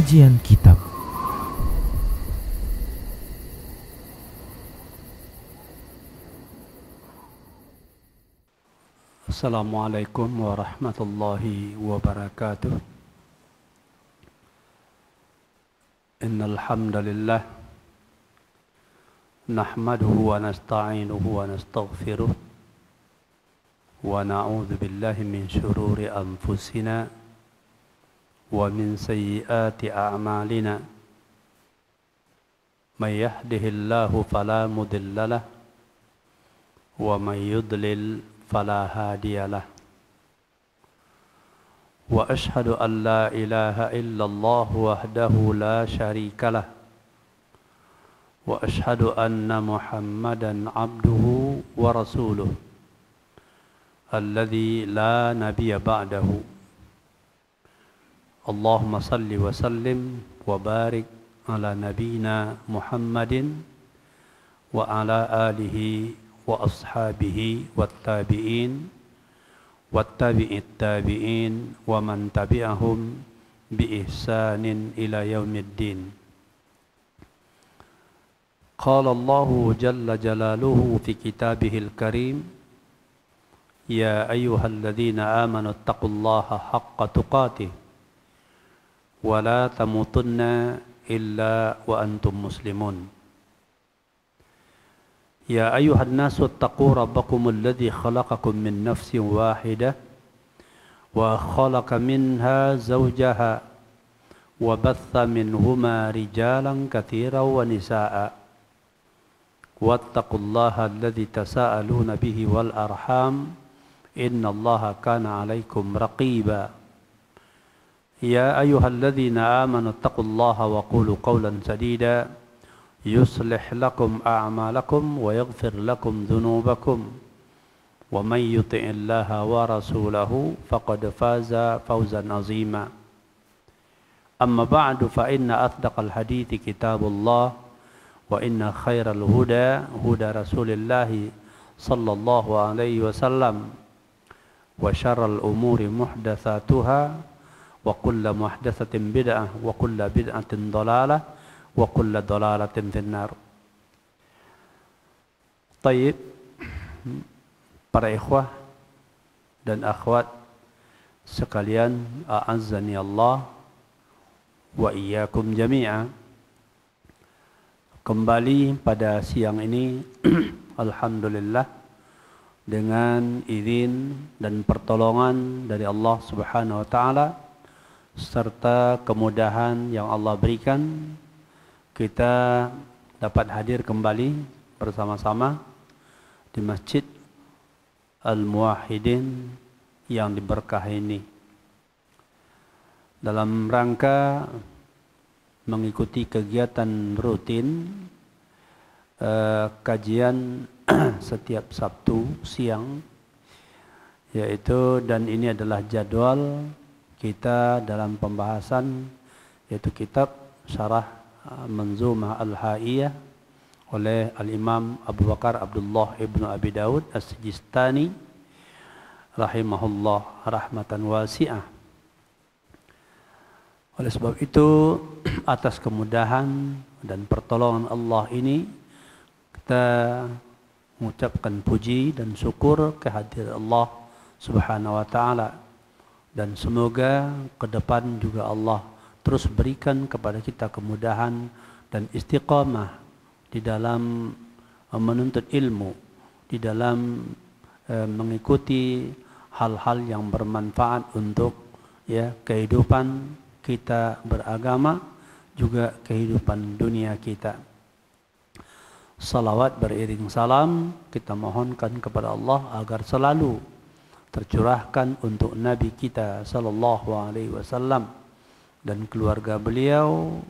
Kajian Kitab. Assalamualaikum warahmatullahi wabarakatuh. Innal hamdalillah nahmaduhu wa nasta'inuhu wa nastaghfiruh wa na'udzu billahi min shururi anfusina wa min sayyiati a'malina. May yahdihillahu fala mudilla lahu wa may yudlil فلا هادي له وأشهد أن لا إله إلا الله وحده لا شريك له وأشهد أن محمدا عبده ورسوله الذي لا نبي بعده. اللهم صل وسلم وبارك على نبينا محمد وعلى آله وأصحابه والتابعين والتابع التابعين ومن تبعهم بإحسان إلى يوم الدين. قال الله جل جلاله في كتابه الكريم: يا أيها الذين آمنوا اتقوا الله حق تقاته ولا تموتن إلا وأنتم مسلمون. يا أيها الناس اتقوا ربكم الذي خلقكم من نفس واحدة وخلق منها زوجها وبث منهما رجالا كثيرا ونساء واتقوا الله الذي تساءلون به والأرحام إن الله كان عليكم رقيبا. يا أيها الذين آمنوا اتقوا الله وقولوا قولا سديدا يصلح لكم أعمالكم ويغفر لكم ذنوبكم ومن يطع الله ورسوله فقد فاز فوزا عظيما. أما بعد فإن أصدق الحديث كتاب الله وإن خير الهدى هدى رسول الله صلى الله عليه وسلم وشر الأمور محدثاتها وكل محدثة بدعة وكل بدعة ضلالة wa kullu dhalalatin finnar. Tayyib, para ikhwah dan akhwat sekalian, a'azzani Allah wa iyyakum jami'a. Kembali pada siang ini alhamdulillah dengan izin dan pertolongan dari Allah Subhanahu wa taala serta kemudahan yang Allah berikan, kita dapat hadir kembali bersama-sama di Masjid Al-Muwahhidin yang diberkahi ini dalam rangka mengikuti kegiatan rutin kajian setiap Sabtu siang, yaitu, dan ini adalah jadwal kita dalam pembahasan yaitu kitab Syarah Manzumah Al-Ha'iyah oleh Al-Imam Abu Bakar Abdullah Ibnu Abi Daud As-Sijistani rahimahullah rahmatan wasi'ah. Oleh sebab itu, atas kemudahan dan pertolongan Allah ini, kita mengucapkan puji dan syukur kehadirat Allah Subhanahu wa taala, dan semoga ke depan juga Allah terus berikan kepada kita kemudahan dan istiqamah di dalam menuntut ilmu, di dalam mengikuti hal-hal yang bermanfaat untuk kehidupan kita beragama, juga kehidupan dunia kita. Salawat beriring salam kita mohonkan kepada Allah agar selalu tercurahkan untuk Nabi kita sallallahu alaihi wasallam dan keluarga beliau,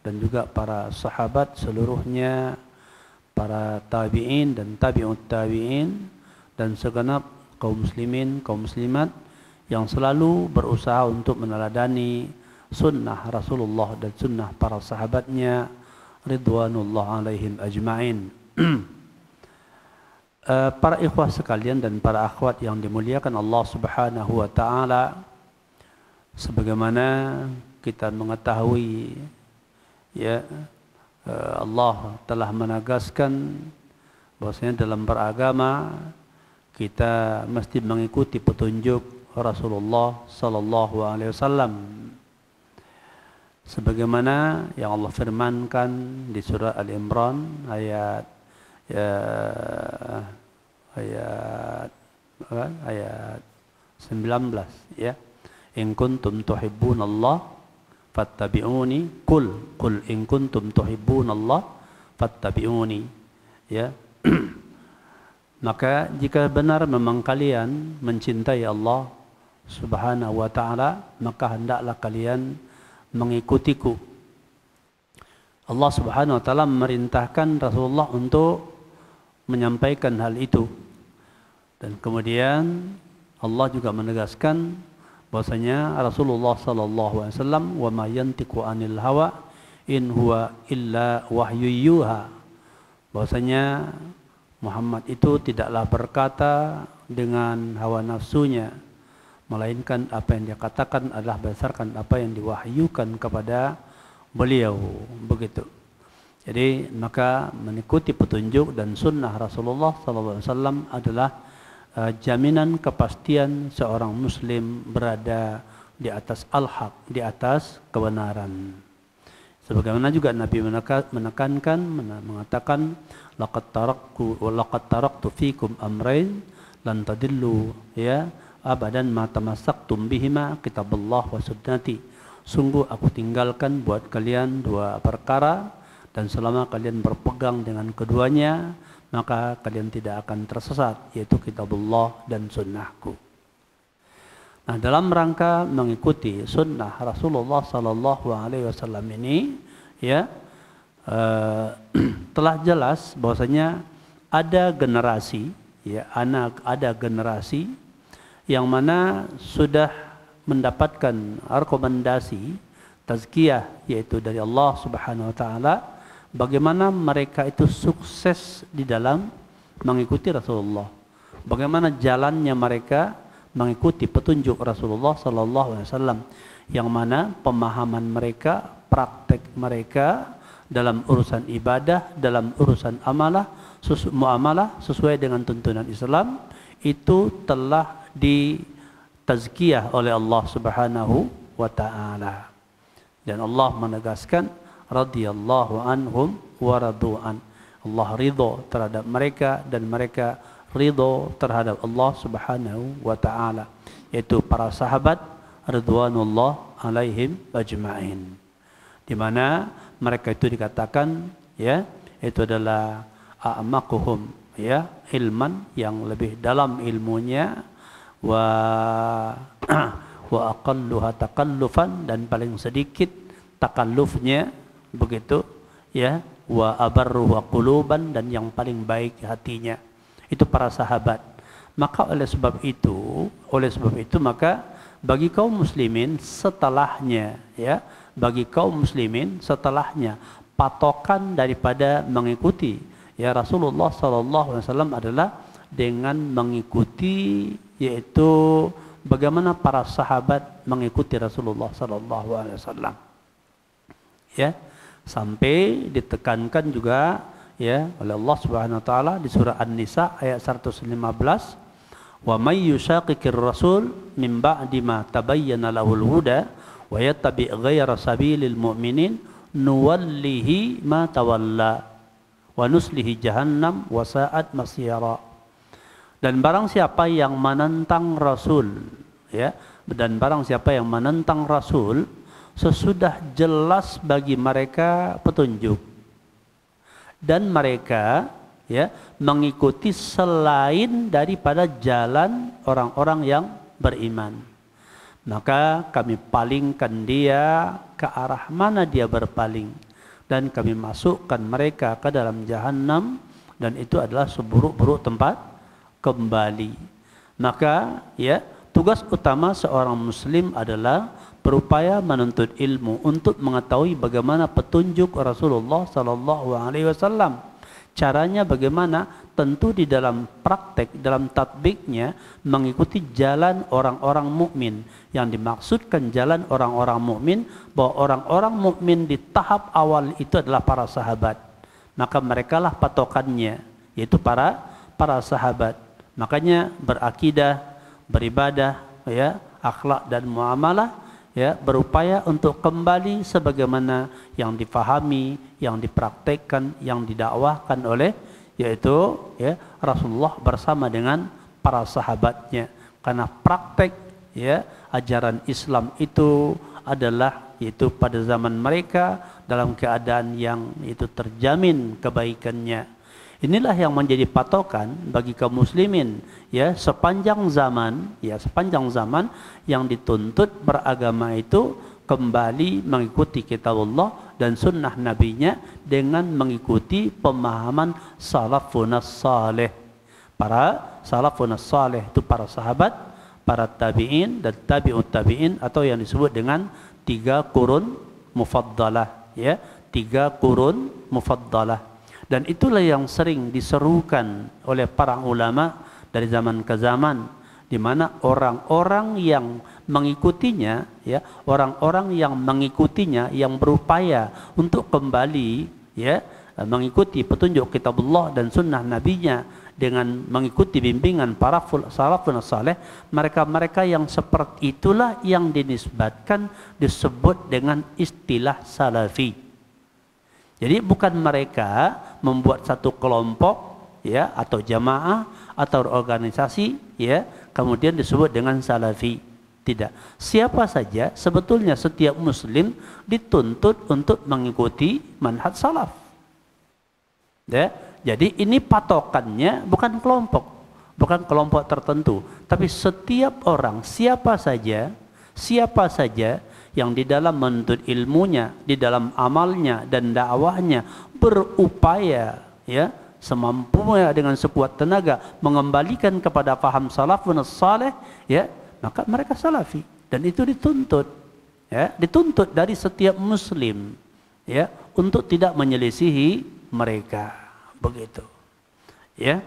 dan juga para sahabat seluruhnya, para tabi'in dan tabi'ut tabi'in, dan segenap kaum muslimin, kaum muslimat yang selalu berusaha untuk meneladani sunnah Rasulullah dan sunnah para sahabatnya ridwanullah alaihim ajma'in. Para ikhwah sekalian dan para akhwat yang dimuliakan Allah Subhanahu wa taala, sebagaimana kita mengetahui ya Allah telah menegaskan bahwasanya dalam beragama kita mesti mengikuti petunjuk Rasulullah sallallahu alaihi wasallam sebagaimana yang Allah firmankan di surah Al-Imran ayat 19 ya. In kuntum tuhibbunallah fattabi'uni qul in kuntum tuhibbunallah fattabi'uni ya. Maka jika benar memang kalian mencintai Allah Subhanahu wa taala, maka hendaklah kalian mengikutiku. Allah Subhanahu wa taala memerintahkan Rasulullah untuk menyampaikan hal itu. Dan kemudian Allah juga menegaskan bahwasanya Rasulullah sallallahu alaihi wasallam wa ma yantiqu anil hawa in huwa illa wahyu yuha. Bahwasanya Muhammad itu tidaklah berkata dengan hawa nafsunya, melainkan apa yang dia katakan adalah berdasarkan apa yang diwahyukan kepada beliau, begitu. Jadi maka mengikuti petunjuk dan sunnah Rasulullah SAW adalah jaminan kepastian seorang Muslim berada di atas al-haq, di atas kebenaran. Sebagaimana juga Nabi menekankan, mengatakan, laqad taraktu fikum amrayn lan tadillu ya abadan ma tamassaktum bihima kitaballah wa sunnati. Sungguh aku tinggalkan buat kalian dua perkara, dan selama kalian berpegang dengan keduanya, maka kalian tidak akan tersesat, yaitu kitabullah dan sunnahku. Nah, dalam rangka mengikuti sunnah Rasulullah sallallahu alaihi wasallam ini ya telah jelas bahwasanya ada generasi ya ada generasi yang mana sudah mendapatkan rekomendasi tazkiyah, yaitu dari Allah Subhanahu wa taala, bagaimana mereka itu sukses di dalam mengikuti Rasulullah, bagaimana jalannya mereka mengikuti petunjuk Rasulullah sallallahu alaihi wasallam, yang mana pemahaman mereka, praktek mereka dalam urusan ibadah, dalam urusan muamalah sesuai dengan tuntunan Islam itu telah ditazkiyah oleh Allah Subhanahu wa taala. Dan Allah menegaskan radhiyallahu anhum wa radu'an. Allah ridho terhadap mereka dan mereka ridho terhadap Allah Subhanahu wa taala, yaitu para sahabat ridwanullah alaihim ajma'in, di mana mereka itu dikatakan ya itu adalah a'maquhum ya ilman, yang lebih dalam ilmunya, wa aqalluha takallufan, dan paling sedikit takallufnya, begitu ya, wa abarruha quluban, dan yang paling baik hatinya. Itu para sahabat. Maka oleh sebab itu maka bagi kaum muslimin setelahnya ya, bagi kaum muslimin setelahnya, patokan daripada mengikuti ya Rasulullah sallallahu alaihi wasallam adalah dengan mengikuti, yaitu bagaimana para sahabat mengikuti Rasulullah sallallahu alaihi wasallam. Ya, sampai ditekankan juga ya oleh Allah Subhanahu wa taala di surah An-Nisa ayat 115, wa may yushaqiqir rasul min ba'di ma tabayyana lahul huda wa yattabi' ghayra sabilil mu'minin nuwallihi ma tawalla wa nuslihi jahannam wa sa'at masyara. Dan barang siapa yang menentang Rasul ya, dan barang siapa yang menentang Rasul sesudah jelas bagi mereka petunjuk, dan mereka ya mengikuti selain daripada jalan orang-orang yang beriman, maka kami palingkan dia ke arah mana dia berpaling, dan kami masukkan mereka ke dalam jahannam, dan itu adalah seburuk-buruk tempat kembali. Maka ya tugas utama seorang muslim adalah berupaya menuntut ilmu untuk mengetahui bagaimana petunjuk Rasulullah sallallahu alaihi wasallam. Caranya bagaimana? Tentu di dalam praktek, dalam tatbiknya mengikuti jalan orang-orang mukmin. Yang dimaksudkan jalan orang-orang mukmin, bahwa orang-orang mukmin di tahap awal itu adalah para sahabat. Maka merekalah patokannya, yaitu para sahabat. Makanya berakidah, beribadah, ya, akhlak dan muamalah, ya, berupaya untuk kembali sebagaimana yang difahami, yang dipraktekkan, yang didakwahkan oleh, yaitu, ya, Rasulullah bersama dengan para sahabatnya. Karena praktek, ya, ajaran Islam itu adalah yaitu pada zaman mereka dalam keadaan yang itu terjamin kebaikannya. Inilah yang menjadi patokan bagi kaum muslimin, ya, sepanjang zaman yang dituntut beragama itu kembali mengikuti kitab Allah dan sunnah nabinya dengan mengikuti pemahaman salafun salih. Para salafun salih itu para sahabat, para tabi'in dan tabi'ut tabi'in, atau yang disebut dengan 3 kurun mufaddalah, ya, 3 kurun mufaddalah. Dan itulah yang sering diserukan oleh para ulama dari zaman ke zaman, di mana orang-orang yang mengikutinya, ya, orang-orang yang mengikutinya, yang berupaya untuk kembali, ya, mengikuti petunjuk kitabullah dan sunnah nabinya dengan mengikuti bimbingan para salafun saleh, mereka-mereka yang seperti itulah yang dinisbatkan disebut dengan istilah salafi. Jadi bukan mereka membuat satu kelompok, ya, atau jamaah atau organisasi, ya, kemudian disebut dengan salafi. Tidak. Siapa saja, sebetulnya setiap muslim dituntut untuk mengikuti manhaj salaf. Ya. Jadi ini patokannya bukan kelompok tertentu, tapi setiap orang, siapa saja yang di dalam menuntut ilmunya, di dalam amalnya dan dakwahnya berupaya, ya, semampunya dengan sekuat tenaga mengembalikan kepada paham salafun salih, ya, maka mereka salafi. Dan itu dituntut, ya, dituntut dari setiap muslim, ya, untuk tidak menyelisihi mereka. Begitu, ya.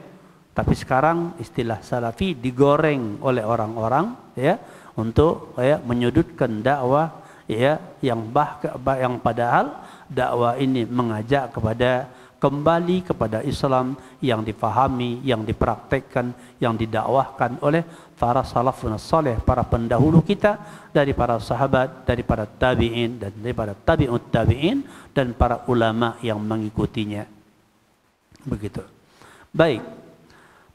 Tapi sekarang istilah salafi digoreng oleh orang-orang, ya, untuk, ya, menyudutkan dakwah, ya, yang padahal dakwah ini mengajak kepada kembali kepada Islam yang difahami, yang dipraktekkan, yang didakwahkan oleh para salafun salih, para pendahulu kita, dari para sahabat, dari para tabi'in dan dari para tabi'ut tabi'in dan para ulama yang mengikutinya. Begitu. Baik.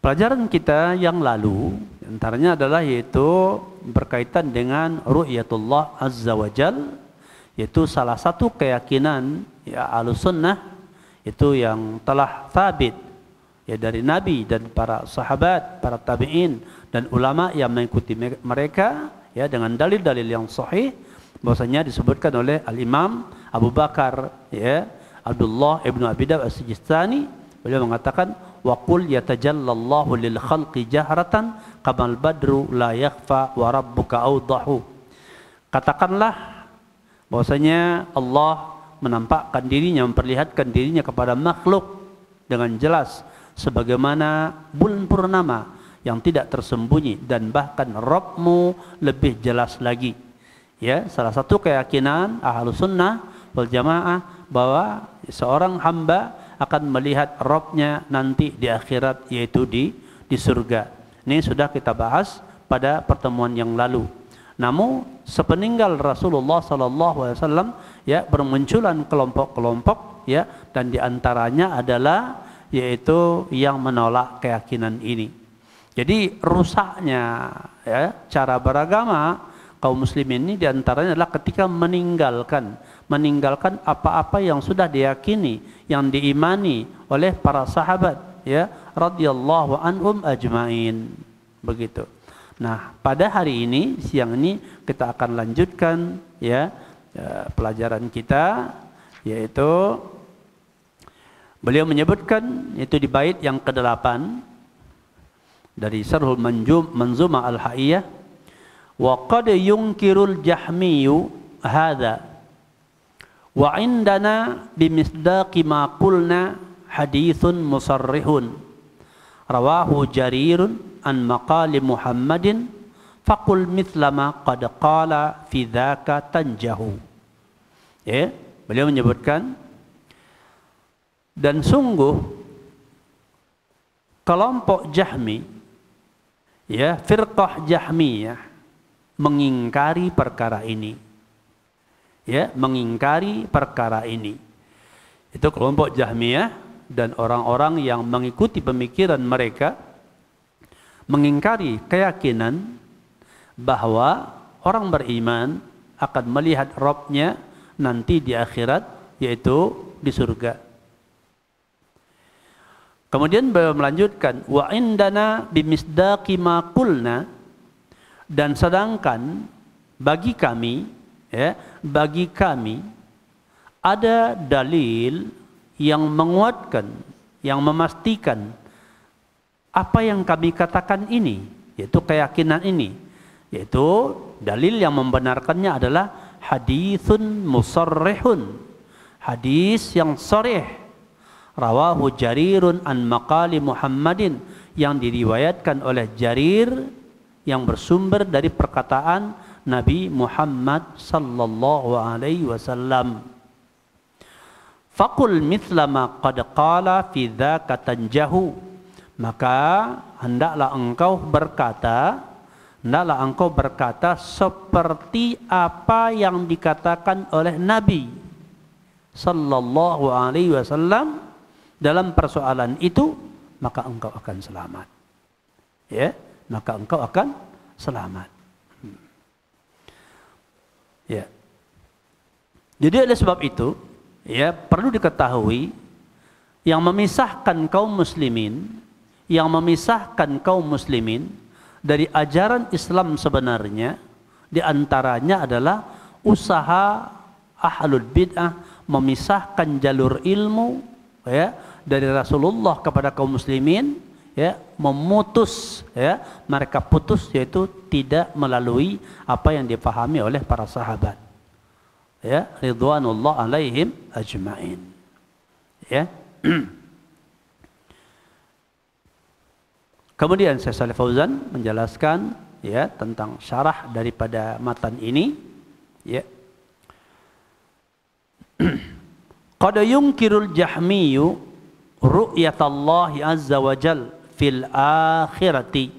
Pelajaran kita yang lalu antaranya adalah yaitu berkaitan dengan ru'yatullah azza wa jal, yaitu salah satu keyakinan, ya, Ahlussunnah itu yang telah sabit, ya, dari Nabi dan para sahabat, para tabi'in dan ulama yang mengikuti mereka, ya, dengan dalil-dalil yang sahih, bahwasanya disebutkan oleh Al-Imam Abu Bakar, ya, Abdullah ibnu Abi Dawud as-Sijistani. Beliau mengatakan, wa qul yatajallallahu lil khalqi jahratan kamal badru la yakhfa wa rabbuka awdahu. Katakanlah bahwasanya Allah menampakkan dirinya, memperlihatkan dirinya kepada makhluk dengan jelas sebagaimana bulan purnama yang tidak tersembunyi, dan bahkan Rabbmu lebih jelas lagi. Ya, salah satu keyakinan Ahlussunnah wal Jamaah bahwa seorang hamba akan melihat Rabbnya nanti di akhirat, yaitu di surga. Ini sudah kita bahas pada pertemuan yang lalu. Namun sepeninggal Rasulullah SAW, ya, bermunculan kelompok-kelompok, ya, dan diantaranya adalah yaitu yang menolak keyakinan ini. Jadi rusaknya, ya, cara beragama kaum muslimin ini diantaranya adalah ketika meninggalkan apa-apa yang sudah diyakini, yang diimani oleh para sahabat, ya, radhiyallahu anhum ajmain. Begitu. Nah, pada hari ini, siang ini kita akan lanjutkan, ya, pelajaran kita, yaitu beliau menyebutkan itu di bait yang ke-8 dari Syarhul Manzumah Al-Haiyah, wa qad yunkirul jahmiyu hadza wa indana bimisdaqi ma qulna hadithun musarrihun rawahu Jarirun an maqali Muhammadin faqul mithlama qad qala fi dzaka tanjahu. Ya, beliau menyebutkan, dan sungguh kelompok Jahmi, ya, firqah Jahmiyah mengingkari perkara ini. Ya, mengingkari perkara ini. Itu kelompok Jahmiyah dan orang-orang yang mengikuti pemikiran mereka mengingkari keyakinan bahwa orang beriman akan melihat Rabb-nya nanti di akhirat, yaitu di surga. Kemudian beliau melanjutkan, wa indana bimisdaqi ma qulna, dan sedangkan bagi kami, ya, bagi kami ada dalil yang menguatkan, yang memastikan apa yang kami katakan ini, yaitu keyakinan ini, yaitu dalil yang membenarkannya adalah hadithun musarrihun, hadis yang sharih, rawahu Jarirun an maqali Muhammadin, yang diriwayatkan oleh Jarir yang bersumber dari perkataan Nabi Muhammad sallallahu alaihi wasallam. Faqul mithla ma qad qala fi dzaka tanjahu, maka hendaklah engkau berkata seperti apa yang dikatakan oleh Nabi sallallahu alaihi wasallam dalam persoalan itu, maka engkau akan selamat. Ya, maka engkau akan selamat. Ya. Jadi oleh sebab itu, ya, perlu diketahui yang memisahkan kaum muslimin dari ajaran Islam sebenarnya, di antaranya adalah usaha ahlul bid'ah memisahkan jalur ilmu, ya, dari Rasulullah kepada kaum muslimin, ya, memutus, ya, mereka putus, yaitu tidak melalui apa yang dipahami oleh para sahabat, ya, ridwanullah alaihim ajma'in. Ya. Kemudian Syekh Shalih Fauzan menjelaskan, ya, tentang syarah daripada matan ini, ya. Qad yunkirul Jahmiyyu ru'yatallahi azza wa jal fil akhirati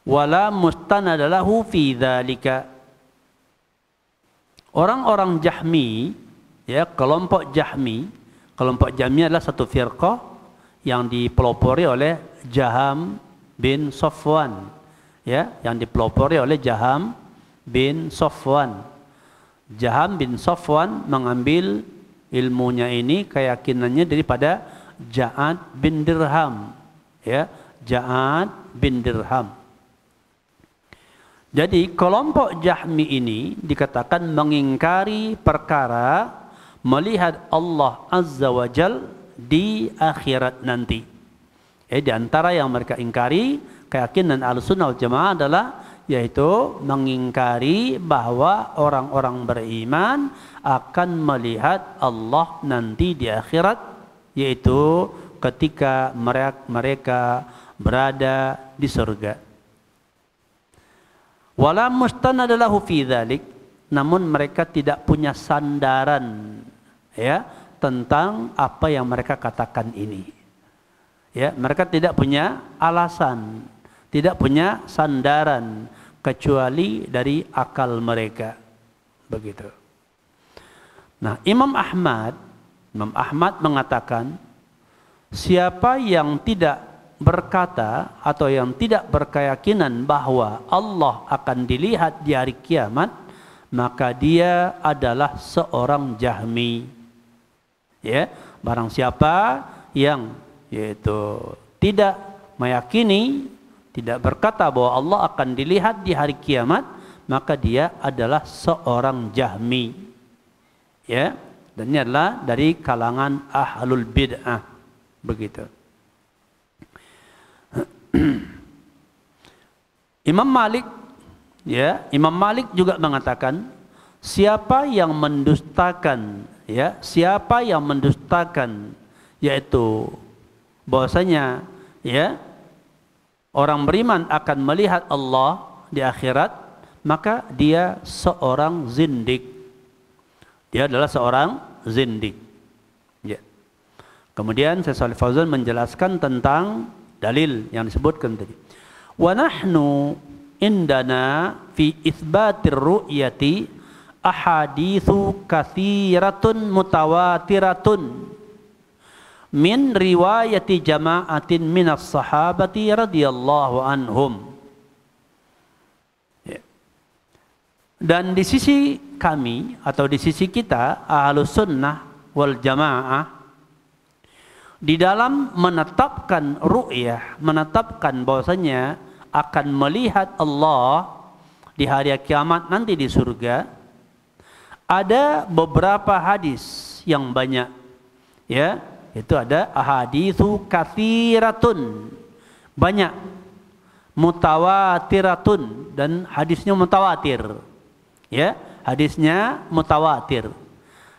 wala mustanada lahu fi dzalika. Orang-orang Jahmi, ya, kelompok Jahmi adalah satu firqah yang dipelopori oleh Jaham bin Safwan, ya, yang dipelopori oleh Jaham bin Safwan. Jaham bin Safwan mengambil ilmunya ini, keyakinannya daripada Ja'ad bin Dirham, ya, Ja'ad bin Dirham. Jadi kelompok Jahmi ini dikatakan mengingkari perkara melihat Allah Azza wa Jal di akhirat nanti. Di antara yang mereka ingkari, keyakinan Ahlussunnah wal Jamaah adalah, yaitu mengingkari bahwa orang-orang beriman akan melihat Allah nanti di akhirat, yaitu ketika mereka berada di surga. Wala mustanada lahu fi dzalik, namun mereka tidak punya sandaran, ya, tentang apa yang mereka katakan ini. Ya, mereka tidak punya alasan, tidak punya sandaran kecuali dari akal mereka. Begitu. Nah, Imam Ahmad mengatakan, siapa yang tidak berkata atau yang tidak berkeyakinan bahwa Allah akan dilihat di hari kiamat, maka dia adalah seorang Jahmi. Ya, barang siapa yang, yaitu, tidak meyakini, tidak berkata bahwa Allah akan dilihat di hari kiamat, maka dia adalah seorang Jahmi. Ya, dan ini adalah dari kalangan ahlul bid'ah. Begitu. Imam Malik, ya, Imam Malik juga mengatakan, siapa yang mendustakan, ya, siapa yang mendustakan, yaitu bahwasanya ya orang beriman akan melihat Allah di akhirat, maka dia seorang zindik. Dia adalah seorang zindik. Ya. Kemudian Syekh Shalih Fauzan menjelaskan tentang dalil yang disebutkan tadi. Wa nahnu indana fi itsbatir ru'yati ahaditsu katsiratun mutawatiratun min riwayati jama'atin minas sahabati radhiyallahu anhum. Ya. Dan di sisi kami atau di sisi kita Ahlus Sunnah wal Jamaah, di dalam menetapkan ru'yah, menetapkan bahwasanya akan melihat Allah di hari kiamat nanti di surga, ada beberapa hadis yang banyak, ya, itu ada ahaditsu katsiratun, banyak, mutawatiratun, dan hadisnya mutawatir, ya, hadisnya mutawatir.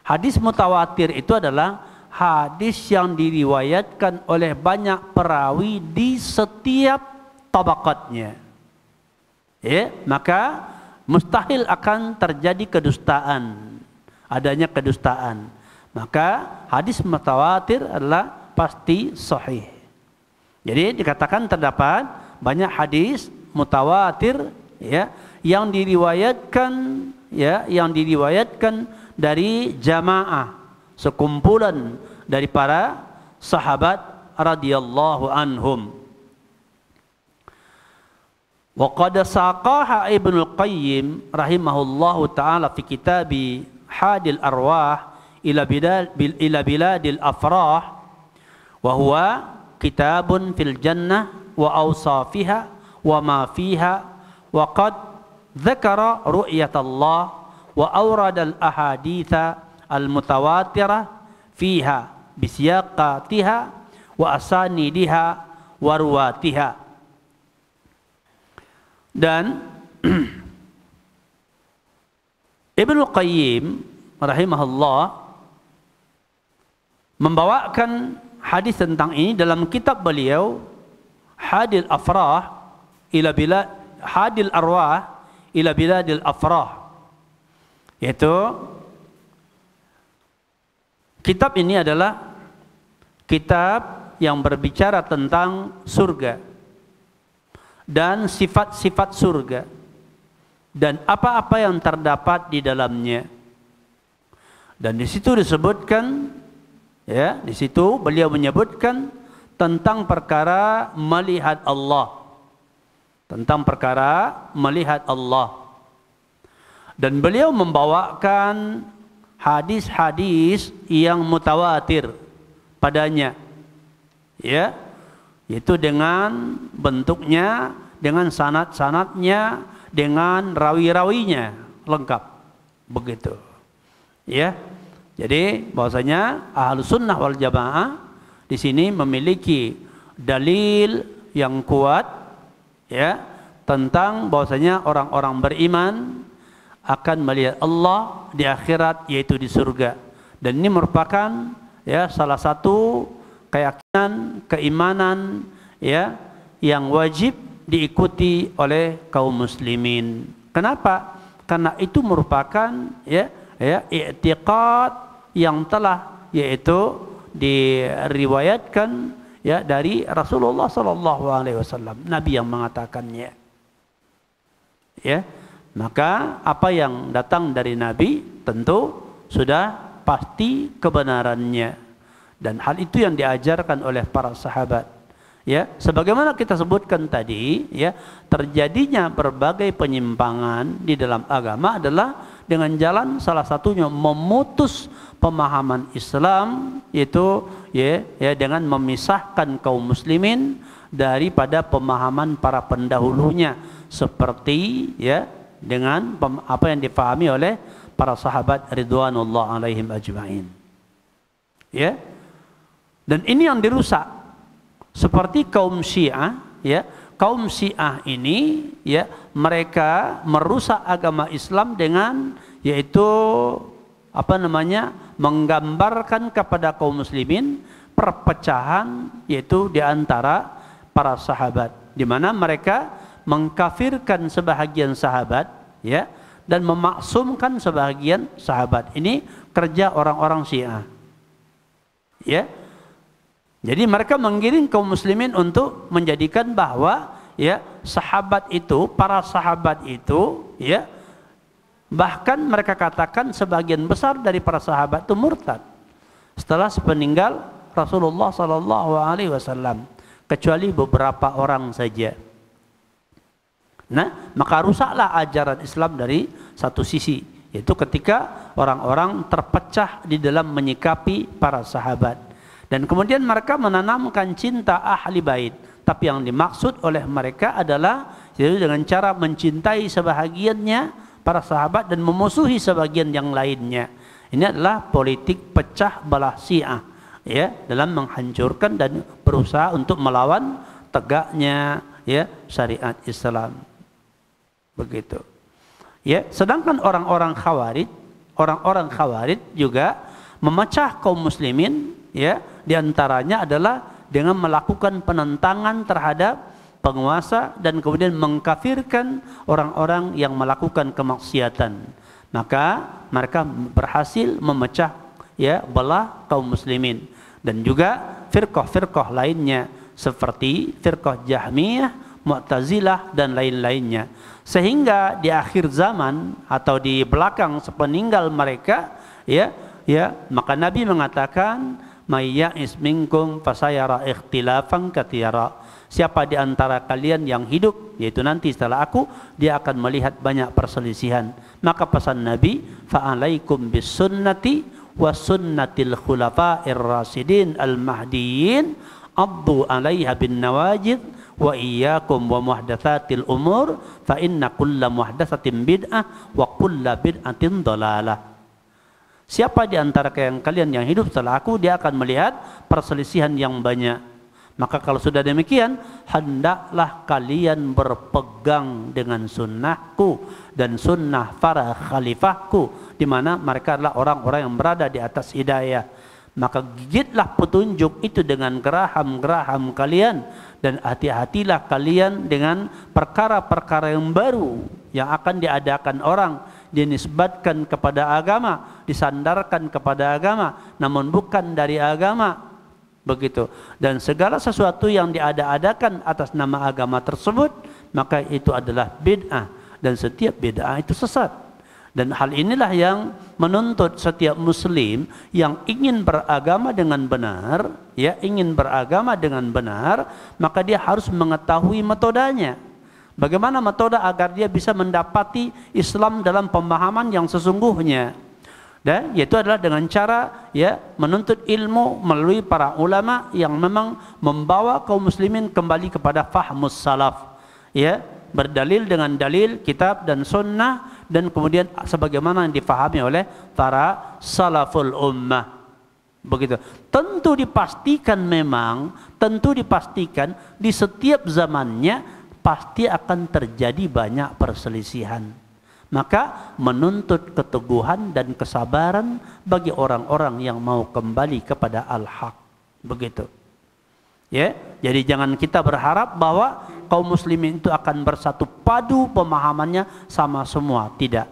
Hadis mutawatir itu adalah hadis yang diriwayatkan oleh banyak perawi di setiap tabaqatnya. Ya, maka mustahil akan terjadi kedustaan, adanya kedustaan. Maka hadis mutawatir adalah pasti sahih. Jadi dikatakan terdapat banyak hadis mutawatir, ya, yang diriwayatkan, ya, yang diriwayatkan dari jamaah, sekumpulan dari para sahabat radhiyallahu anhum. Wa qad saqaha Ibnu Qayyim rahimahullahu taala fi kitabi Hadil Arwah ila biladil afrah, wa huwa kitabun fil jannah wa awsafiha wa ma fiha, wa qad dzakara ru'yatallah wa awrada al ahaditha al mutawatirah fiha bisyaqatiha wa asanidiha wa ruwatiha. Dan Ibnu Qayyim rahimahullah membawakan hadis tentang ini dalam kitab beliau Hadil Afrah ila bilad Hadil Arwah ila biladil afrah, yaitu kitab ini adalah kitab yang berbicara tentang surga dan sifat-sifat surga dan apa-apa yang terdapat di dalamnya. Dan di situ disebutkan, ya, di situ beliau menyebutkan tentang perkara melihat Allah, tentang perkara melihat Allah. Dan beliau membawakan hadis-hadis yang mutawatir padanya, ya, yaitu dengan bentuknya, dengan sanad-sanadnya, dengan rawi-rawinya lengkap, begitu, ya. Jadi bahwasanya Ahlus Sunnah wal Jamaah di sini memiliki dalil yang kuat, ya, tentang bahwasanya orang-orang beriman akan melihat Allah di akhirat, yaitu di surga. Dan ini merupakan, ya, salah satu keyakinan, keimanan, ya, yang wajib diikuti oleh kaum muslimin. Kenapa? Karena itu merupakan, ya, i'tiqad yang telah, yaitu diriwayatkan, ya, dari Rasulullah sallallahu alaihi wasallam, Nabi yang mengatakannya. Ya, maka apa yang datang dari Nabi tentu sudah pasti kebenarannya. Dan hal itu yang diajarkan oleh para sahabat. Ya, sebagaimana kita sebutkan tadi, ya, terjadinya berbagai penyimpangan di dalam agama adalah dengan jalan salah satunya memutus pemahaman Islam, yaitu, ya, dengan memisahkan kaum muslimin daripada pemahaman para pendahulunya, seperti, ya, dengan apa yang difahami oleh para sahabat ridwanullah alaihim ajma'in. Ya. Dan ini yang dirusak, seperti kaum Syiah, ya. Kaum Syiah ini, ya, mereka merusak agama Islam dengan, yaitu, apa namanya, menggambarkan kepada kaum muslimin perpecahan yaitu di antara para sahabat, di mana mereka mengkafirkan sebahagian sahabat, ya, dan memaksumkan sebahagian sahabat. Ini kerja orang-orang Syiah, ya. Jadi mereka menggiring kaum muslimin untuk menjadikan bahwa, ya, sahabat itu, para sahabat itu, ya, bahkan mereka katakan sebagian besar dari para sahabat itu murtad setelah sepeninggal Rasulullah sallallahu alaihi wasallam, kecuali beberapa orang saja. Nah, maka rusaklah ajaran Islam dari satu sisi, yaitu ketika orang-orang terpecah di dalam menyikapi para sahabat. Dan kemudian mereka menanamkan cinta ahli bait. Tapi yang dimaksud oleh mereka adalah yaitu dengan cara mencintai sebahagiannya para sahabat dan memusuhi sebagian yang lainnya. Ini adalah politik pecah belah Syiah, ya, dalam menghancurkan dan berusaha untuk melawan tegaknya, ya, syariat Islam. Begitu. Ya, sedangkan orang-orang Khawarij juga memecah kaum muslimin, ya, di antaranya adalah dengan melakukan penentangan terhadap penguasa dan kemudian mengkafirkan orang-orang yang melakukan kemaksiatan. Maka mereka berhasil memecah, ya, belah kaum muslimin. Dan juga firqah-firqah lainnya seperti firqah Jahmiyah, Mu'tazilah dan lain-lainnya. Sehingga di akhir zaman atau di belakang sepeninggal mereka, ya, maka Nabi mengatakan, may ya'is minkum fasayara ikhtilafan katsira. Siapa di antara kalian yang hidup, yaitu nanti setelah aku, dia akan melihat banyak perselisihan. Maka pesan Nabi, fa'alaikum bisunnati wa sunnatil khulafa'ir rasyidin al-mahdiyyin addu 'alaiha bin nawajid wa iyyakum wa muhdatsatil umur fa inna kulla muhdatsatin bid'ah wa kulla bid'atin dhalalah. Siapa di antara kalian yang hidup setelah aku, dia akan melihat perselisihan yang banyak. Maka kalau sudah demikian, hendaklah kalian berpegang dengan sunnahku dan sunnah para khalifahku, di mana mereka adalah orang-orang yang berada di atas hidayah. Maka gigitlah petunjuk itu dengan geraham-geraham kalian, dan hati-hatilah kalian dengan perkara-perkara yang baru yang akan diadakan orang, dinisbatkan kepada agama, disandarkan kepada agama, namun bukan dari agama. Begitu. Dan segala sesuatu yang diada-adakan atas nama agama tersebut, maka itu adalah bid'ah, dan setiap bid'ah itu sesat. Dan hal inilah yang menuntut setiap muslim yang ingin beragama dengan benar, ya, ingin beragama dengan benar, maka dia harus mengetahui metodenya. Bagaimana metode agar dia bisa mendapati Islam dalam pemahaman yang sesungguhnya. Dan yaitu adalah dengan cara, ya, menuntut ilmu melalui para ulama yang memang membawa kaum muslimin kembali kepada fahmus salaf, ya, berdalil dengan dalil kitab dan sunnah, dan kemudian sebagaimana yang difahami oleh para salaful ummah. Begitu. Tentu dipastikan di setiap zamannya pasti akan terjadi banyak perselisihan. Maka menuntut keteguhan dan kesabaran bagi orang-orang yang mau kembali kepada al-haq. Begitu. Ya, jadi jangan kita berharap bahwa kaum muslimin itu akan bersatu padu pemahamannya sama semua, tidak.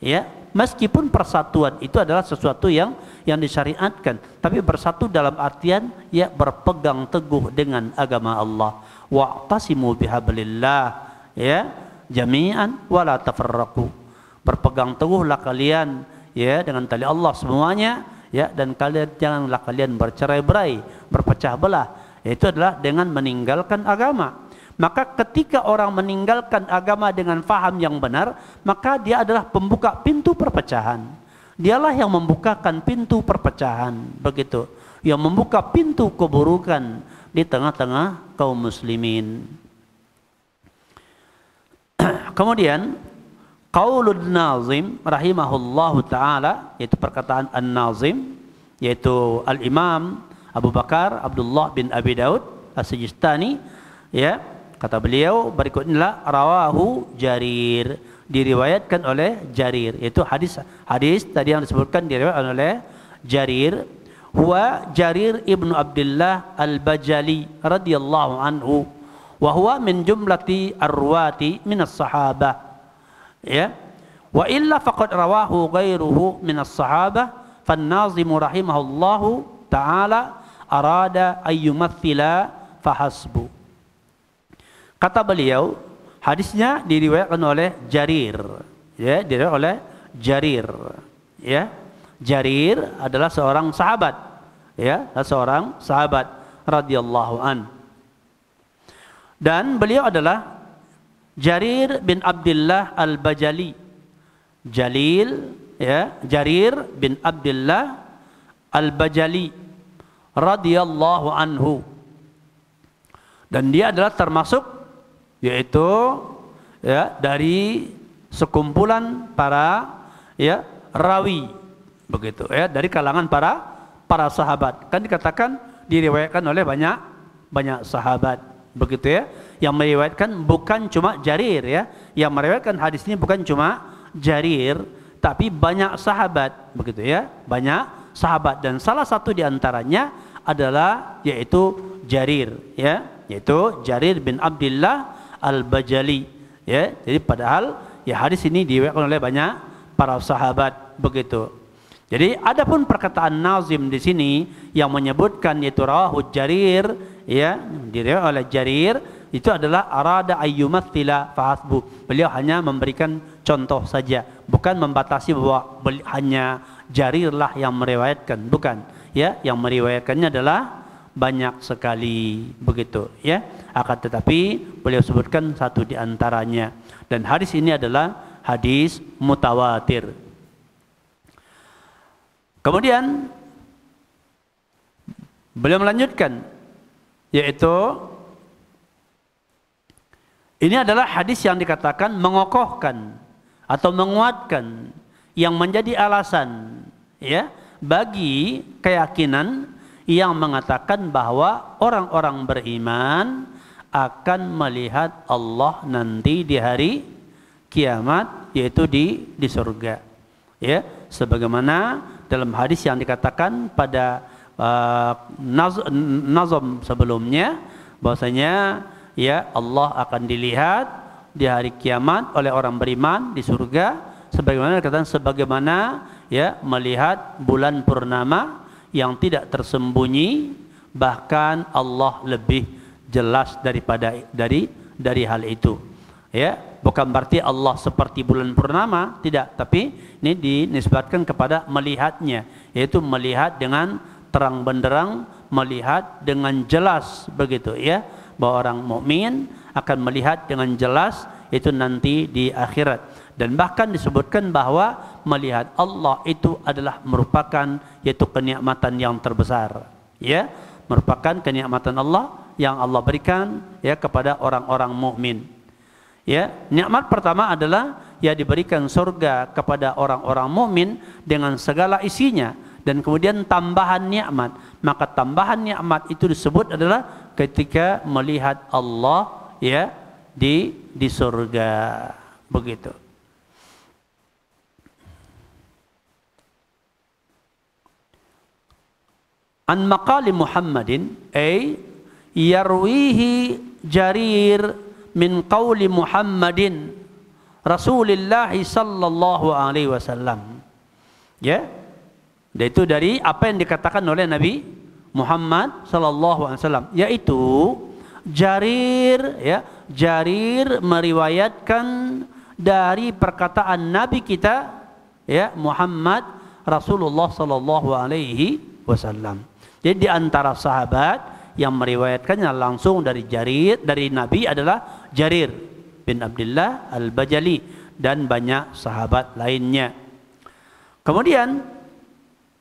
Ya, meskipun persatuan itu adalah sesuatu yang disyariatkan, tapi bersatu dalam artian, ya, berpegang teguh dengan agama Allah. Wa'tasimu bihablillah, ya, jami'an wala tafarraqu. Berpegang teguhlah kalian, ya, dengan tali Allah semuanya, ya, dan janganlah kalian bercerai-berai, berpecah belah. Itu adalah dengan meninggalkan agama. Maka ketika orang meninggalkan agama dengan faham yang benar, maka dia adalah pembuka pintu perpecahan. Dialah yang membukakan pintu perpecahan, begitu. Yang membuka pintu keburukan di tengah-tengah kaum muslimin. Kemudian qaulun nazim rahimahullahu taala, yaitu perkataan an-nazim, yaitu al-imam Abu Bakar Abdullah bin Abi Daud As-Sijistani, ya, kata beliau berikut inilah, rawahu Jarir, diriwayatkan oleh Jarir, yaitu hadis tadi yang disebutkan diriwayatkan oleh Jarir, huwa Jarir ibnu Abdullah al-Bajali radhiyallahu anhu wa huwa min jumlati ar-ruwati min as-sahabah. Ya. Wa illa faqad rawahu ghairuhu min as-sahabah fan-nazim rahimahullahu ta'ala arada ayyumathila fahasbu. Kata beliau, hadisnya diriwayatkan oleh Jarir, ya, diriwayatkan oleh Jarir, ya. Jarir adalah seorang sahabat, ya, seorang sahabat radhiyallahu an. Dan beliau adalah Jarir bin Abdullah al-Bajali. Jalil, ya, Jarir bin Abdullah al-Bajali radhiyallahu anhu. Dan dia adalah termasuk, yaitu, ya, dari sekumpulan para, ya, rawi, begitu, ya, dari kalangan para sahabat. Kan dikatakan diriwayatkan oleh banyak sahabat, begitu, ya. Yang meriwayatkan bukan cuma Jarir, ya. Yang meriwayatkan hadis ini bukan cuma Jarir, tapi banyak sahabat, begitu, ya. Banyak sahabat, dan salah satu di antaranya adalah yaitu Jarir, ya, yaitu Jarir bin Abdullah al-Bajali, ya. Jadi padahal, ya, hadis ini diriwayatkan oleh banyak para sahabat, begitu. Jadi adapun perkataan nazim di sini yang menyebutkan yaitu rawahu Jarir, ya, diriwayatkan oleh Jarir, itu adalah arada ayyumathila fahasbu. Beliau hanya memberikan contoh saja, bukan membatasi bahwa hanya Jarir lah yang meriwayatkan, bukan, ya. Yang meriwayatkannya adalah banyak sekali, begitu, ya. Akan tetapi beliau sebutkan satu di antaranya, dan hadis ini adalah hadis mutawatir. Kemudian beliau melanjutkan, yaitu ini adalah hadis yang dikatakan mengokohkan atau menguatkan, yang menjadi alasan, ya, bagi keyakinan yang mengatakan bahwa orang-orang beriman akan melihat Allah nanti di hari kiamat, yaitu di surga, ya. Sebagaimana dalam hadis yang dikatakan pada nazam sebelumnya, bahwasanya, ya, Allah akan dilihat di hari kiamat oleh orang beriman di surga, sebagaimana dikatakan, sebagaimana, ya, melihat bulan purnama yang tidak tersembunyi, bahkan Allah lebih jelas daripada dari hal itu, ya. Bukan berarti Allah seperti bulan purnama, tidak, tapi ini dinisbatkan kepada melihatnya, yaitu melihat dengan terang benderang, melihat dengan jelas, begitu, ya. Bahwa orang mukmin akan melihat dengan jelas itu nanti di akhirat. Dan bahkan disebutkan bahwa melihat Allah itu adalah merupakan yaitu kenikmatan yang terbesar, ya, merupakan kenikmatan Allah yang Allah berikan, ya, kepada orang-orang mukmin. Ya, nikmat pertama adalah, ya, diberikan surga kepada orang-orang mukmin dengan segala isinya, dan kemudian tambahan nikmat. Maka tambahan nikmat itu disebut adalah ketika melihat Allah, ya, di surga, begitu. An maqali Muhammadin ay yarwihi Jarir min qawli Muhammadin Rasulullah sallallahu alaihi wasallam, ya. Itu dari apa yang dikatakan oleh Nabi Muhammad sallallahu alaihi wasallam, yaitu Jarir, ya, Jarir meriwayatkan dari perkataan Nabi kita, ya, Muhammad Rasulullah sallallahu alaihi wasallam. Jadi di antara sahabat yang meriwayatkannya langsung dari Jarir, dari Nabi, adalah Jarir bin Abdullah al-Bajali dan banyak sahabat lainnya. Kemudian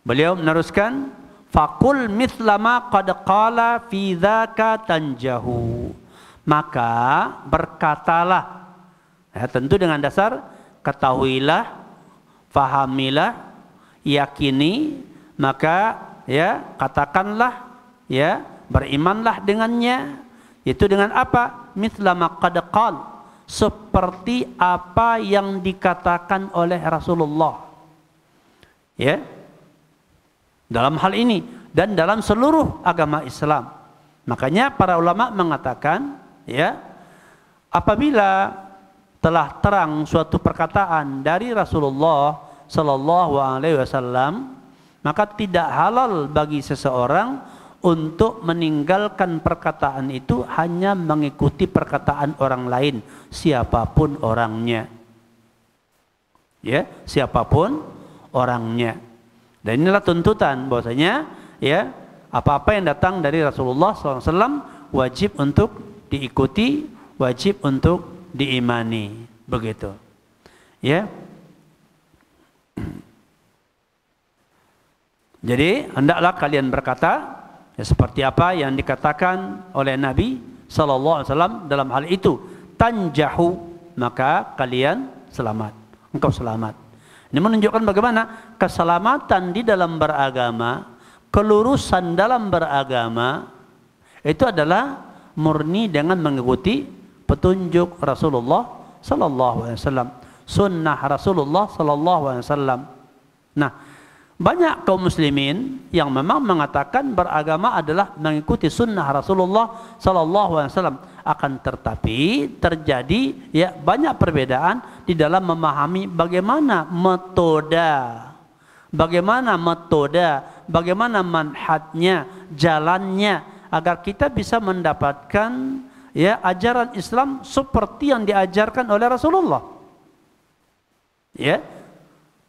beliau meneruskan, faqul mithlama qad qala fi dzaka tanjahu, maka berkatalah, ya, tentu dengan dasar ketahuilah, fahamilah, yakini, maka, ya, katakanlah, ya, berimanlah dengannya. Itu dengan apa? Mithlama qad qal, seperti apa yang dikatakan oleh Rasulullah, ya. Dalam hal ini dan dalam seluruh agama Islam. Makanya para ulama mengatakan, ya, apabila telah terang suatu perkataan dari Rasulullah sallallahu alaihi wasallam, maka tidak halal bagi seseorang untuk meninggalkan perkataan itu hanya mengikuti perkataan orang lain, siapapun orangnya. Ya, siapapun orangnya. Dan inilah tuntutan bahwasanya, ya, apa-apa yang datang dari Rasulullah SAW wajib untuk diikuti, wajib untuk diimani, begitu. Ya. Jadi hendaklah kalian berkata, ya, seperti apa yang dikatakan oleh Nabi sallallahu alaihi wasallam dalam hal itu, tanjahu, maka kalian selamat. Engkau selamat. Ini menunjukkan bagaimana keselamatan di dalam beragama, kelurusan dalam beragama itu adalah murni dengan mengikuti petunjuk Rasulullah sallallahu alaihi wasallam, sunnah Rasulullah sallallahu alaihi wasallam. Nah, banyak kaum muslimin yang memang mengatakan beragama adalah mengikuti sunnah Rasulullah sallallahu alaihi wasallam, akan tetapi terjadi, ya, banyak perbedaan di dalam memahami bagaimana metode, bagaimana manhajnya, jalannya, agar kita bisa mendapatkan, ya, ajaran Islam seperti yang diajarkan oleh Rasulullah. Ya,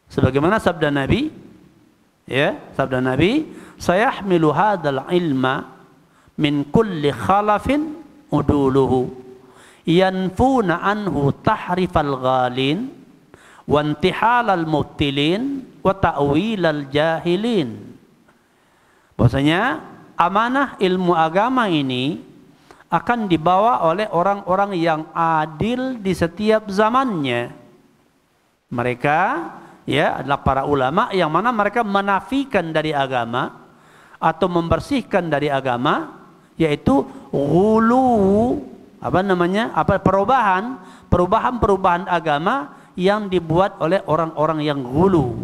sebagaimana sabda Nabi, ya, sabda Nabi, sayahmilu hadzal ilma min kulli khalafin uduluhu yanfuna anhu tahrifal ghalin wa intihalal mubtilin wa ta'wilal jahilin. Bahwasanya amanah ilmu agama ini akan dibawa oleh orang-orang yang adil di setiap zamannya. Mereka, ya, adalah para ulama yang mana mereka menafikan dari agama atau membersihkan dari agama, yaitu ghulu, perubahan agama yang dibuat oleh orang-orang yang ghulu.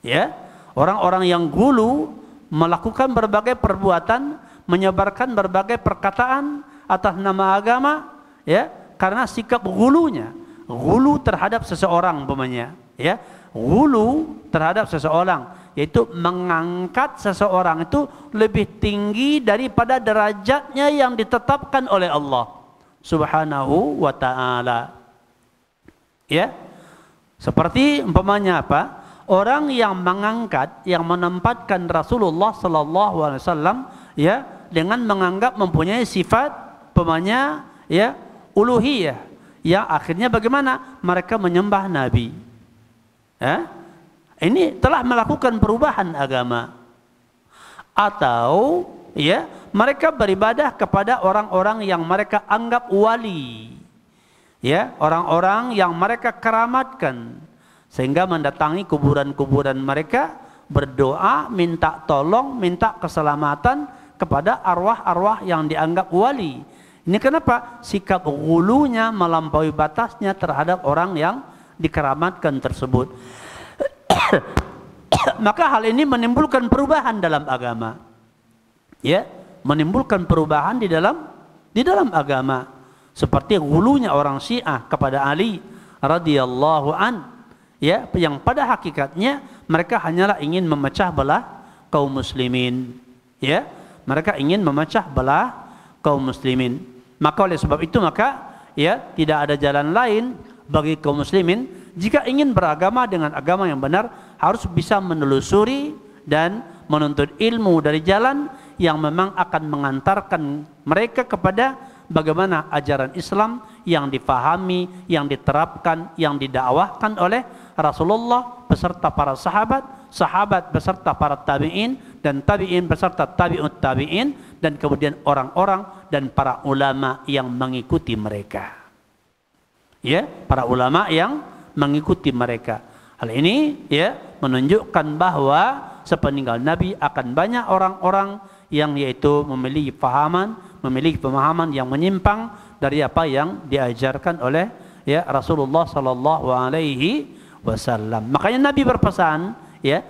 Ya, orang-orang yang ghulu melakukan berbagai perbuatan, menyebarkan berbagai perkataan atas nama agama, ya, karena sikap ghulunya, ghulu terhadap seseorang umpamanya, ya, ghulu terhadap seseorang, yaitu mengangkat seseorang itu lebih tinggi daripada derajatnya yang ditetapkan oleh Allah Subhanahu wa taala. Ya. Seperti umpamanya apa? Orang yang mengangkat, yang menempatkan Rasulullah sallallahu alaihi wasallam, ya, dengan menganggap mempunyai sifat umpamanya, ya, uluhiyah, yang akhirnya bagaimana? Mereka menyembah Nabi. Ya? Ini telah melakukan perubahan agama. Atau, ya, mereka beribadah kepada orang-orang yang mereka anggap wali, ya, orang-orang yang mereka keramatkan, sehingga mendatangi kuburan-kuburan mereka, berdoa, minta tolong, minta keselamatan kepada arwah-arwah yang dianggap wali. Ini kenapa? Sikap ghulunya melampaui batasnya terhadap orang yang dikeramatkan tersebut. Maka hal ini menimbulkan perubahan dalam agama, ya, menimbulkan perubahan di dalam agama, seperti ghulunya orang Syiah kepada Ali radhiyallahu an, ya, yang pada hakikatnya mereka hanyalah ingin memecah belah kaum muslimin, ya, mereka ingin memecah belah kaum muslimin. Maka oleh sebab itu, maka, ya, tidak ada jalan lain bagi kaum muslimin jika ingin beragama dengan agama yang benar, harus bisa menelusuri dan menuntut ilmu dari jalan yang memang akan mengantarkan mereka kepada bagaimana ajaran Islam yang difahami, yang diterapkan, yang didakwahkan oleh Rasulullah beserta para sahabat, sahabat beserta para tabi'in, dan tabi'in beserta tabi'ut tabi'in, dan kemudian orang-orang dan para ulama yang mengikuti mereka. Ya, para ulama yang mengikuti mereka. Hal ini, ya, menunjukkan bahwa sepeninggal Nabi akan banyak orang-orang yang yaitu memiliki pemahaman yang menyimpang dari apa yang diajarkan oleh, ya, Rasulullah sallallahu alaihi wasallam. Makanya Nabi berpesan, ya,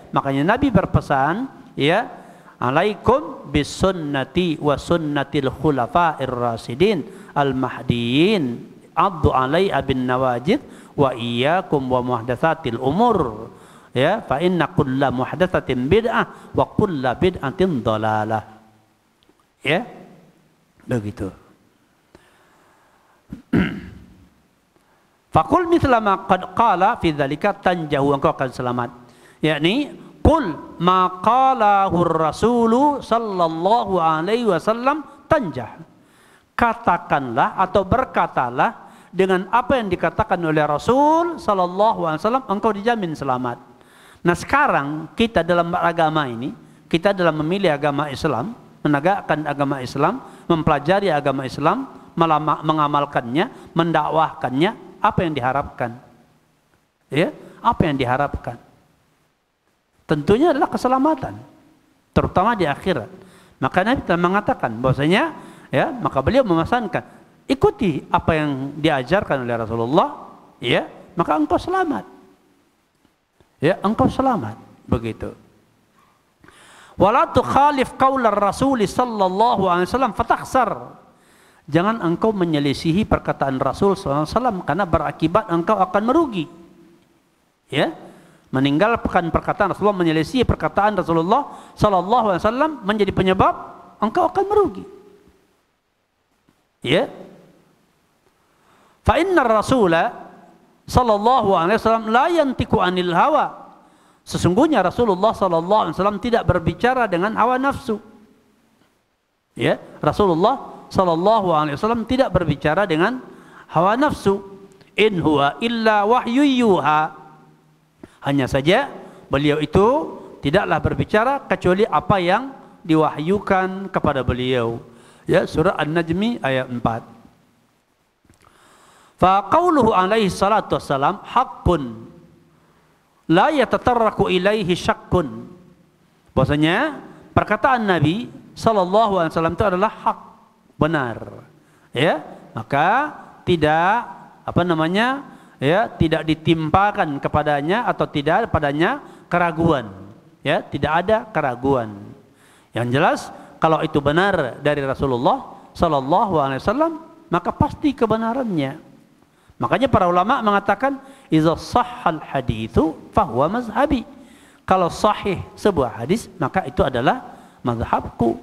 alaikum bisunnati wa sunnatil khulafa'ir rasidin al-mahdiyyin addu alaiha bin nawajid wa iyyakum wa muhdatsatil umur. Ya, fa inna kulla muhdatsatin bid'ah wa kulla bid'atin dhalalah. Ya, begitu. Faqul mithla ma qad qala fi dzalika tanjahu, engkau akan selamat. Yakni qul ma qalahu ar-rasulu sallallahu alaihi wasallam tanjah. Katakanlah atau berkatalah dengan apa yang dikatakan oleh Rasul sallallahu alaihi wasallam, engkau dijamin selamat. Nah sekarang kita dalam agama ini, kita dalam memilih agama Islam, menegakkan agama Islam, mempelajari agama Islam, mengamalkannya, mendakwahkannya, apa yang diharapkan? Ya, apa yang diharapkan? Tentunya adalah keselamatan, terutama di akhirat. Maka Nabi telah mengatakan bahwasanya, ya, maka beliau memesankan, ikuti apa yang diajarkan oleh Rasulullah, ya, maka engkau selamat. Ya, engkau selamat, begitu. Wala tukhalif qaular Rasul sallallahu alaihi wasallam fatakhsar. Jangan engkau menyelisihi perkataan Rasul sallallahu alaihi wasallam karena berakibat engkau akan merugi. Ya, meninggalkan perkataan Rasulullah, menyelisihi perkataan Rasulullah sallallahu alaihi wasallam menjadi penyebab engkau akan merugi. Ya. Fa innar rasula sallallahu alaihi wasallam la yantiqu anil hawa. Sesungguhnya Rasulullah sallallahu alaihi wasallam tidak berbicara dengan hawa nafsu. Ya, Rasulullah sallallahu alaihi wasallam tidak berbicara dengan hawa nafsu. In huwa illa wahyu yuha. Hanya saja beliau itu tidaklah berbicara kecuali apa yang diwahyukan kepada beliau. Ya, surah An-Najmi ayat 4. Fa qauluhu alaihi salatu wassalam haqqun la yatatarraku ilaihi syakkun. Bahwasanya perkataan Nabi sallallahu alaihi wasallam itu adalah hak, benar. Ya, maka tidak ya, tidak ditimpakan kepadanya atau tidak padanya keraguan. Ya, tidak ada keraguan. Yang jelas kalau itu benar dari Rasulullah sallallahu alaihi wasallam, maka pasti kebenarannya. Makanya para ulama mengatakan idza sahhal haditsu fahuwa mazhabi. Kalau sahih sebuah hadis, maka itu adalah mazhabku.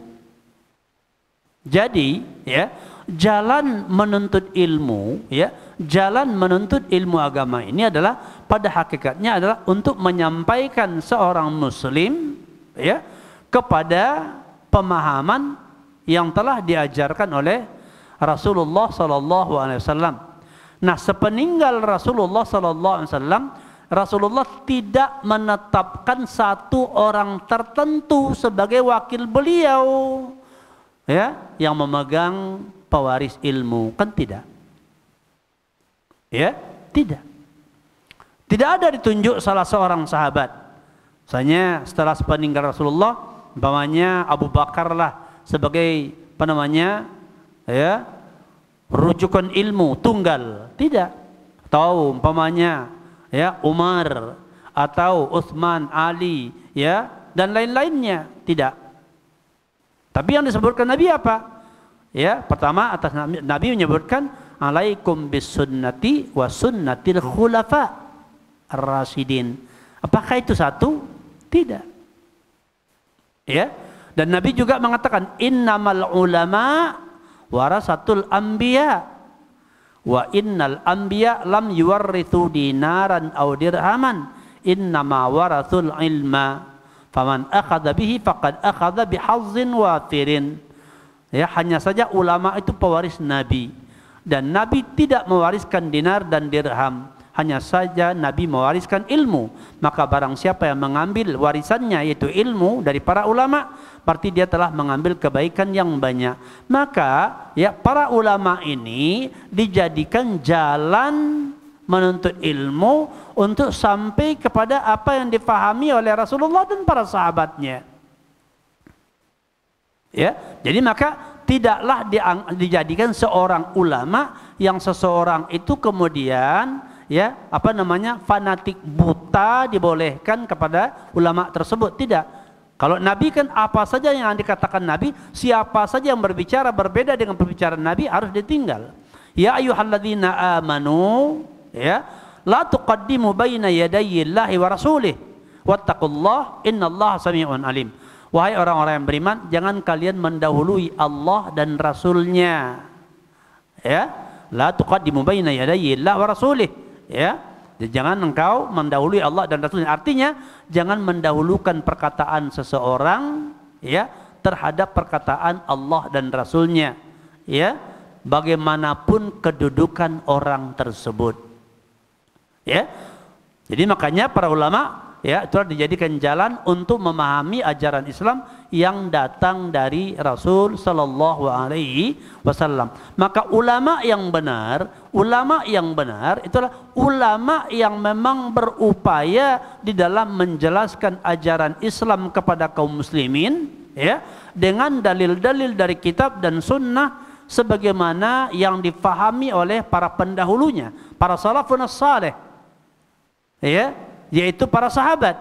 Jadi, ya, jalan menuntut ilmu, ya, jalan menuntut ilmu agama ini adalah pada hakikatnya adalah untuk menyampaikan seorang muslim, ya, kepada pemahaman yang telah diajarkan oleh Rasulullah sallallahu alaihi wasallam. Nah, sepeninggal Rasulullah sallallahu alaihi wasallam, Rasulullah tidak menetapkan satu orang tertentu sebagai wakil beliau, ya, yang memegang pewaris ilmu, kan tidak. Ya, tidak. Tidak ada ditunjuk salah seorang sahabat. Misalnya setelah sepeninggal Rasulullah, umpamanya Abu Bakar lah sebagai ya, rujukan ilmu tunggal, tidak. Atau umpamanya, ya, Umar atau Utsman, Ali, ya, dan lain-lainnya, tidak. Tapi yang disebutkan Nabi apa? Ya, pertama atas Nabi menyebutkan alaikum bisunnati wa sunnatil khulafa ar-rasyidin. Apakah itu satu? Tidak. Ya, dan Nabi juga mengatakan innamal ulama warasatul anbiya wa innal anbiya lam yuwarrithu dinaran aw dirhaman innama warathul ilma faman akhadha bihi faqad akhadha bihazzin wafirin. Ya, hanya saja ulama itu pewaris Nabi, dan Nabi tidak mewariskan dinar dan dirham, hanya saja Nabi mewariskan ilmu. Maka barang siapa yang mengambil warisannya yaitu ilmu dari para ulama, berarti dia telah mengambil kebaikan yang banyak. Maka ya, para ulama ini dijadikan jalan menuntut ilmu untuk sampai kepada apa yang difahami oleh Rasulullah dan para sahabatnya. Ya, jadi maka tidaklah dijadikan seorang ulama yang seseorang itu kemudian, ya, fanatik buta dibolehkan kepada ulama tersebut, tidak. Kalau Nabi kan apa saja yang dikatakan Nabi, siapa saja yang berbicara berbeda dengan pembicaraan Nabi harus ditinggal. Ya ayyuhalladzina amanu, ya, la tuqaddimu baina yadayillahi wa rasulih wattaqullah innallaha sami'un alim. Wahai orang-orang yang beriman, jangan kalian mendahului Allah dan Rasulnya. Ya, la tuqaddimu baina yadayillahi wa rasulih. Ya, jangan engkau mendahului Allah dan Rasulnya. Artinya jangan mendahulukan perkataan seseorang, ya, terhadap perkataan Allah dan Rasulnya, ya, bagaimanapun kedudukan orang tersebut, ya. Jadi makanya para ulama, ya, itu dijadikan jalan untuk memahami ajaran Islam yang datang dari Rasul Sallallahu Alaihi Wasallam. Maka ulama yang benar itulah ulama yang memang berupaya di dalam menjelaskan ajaran Islam kepada kaum muslimin, ya, dengan dalil-dalil dari kitab dan sunnah sebagaimana yang difahami oleh para pendahulunya, para salafun saleh, ya, yaitu para sahabat,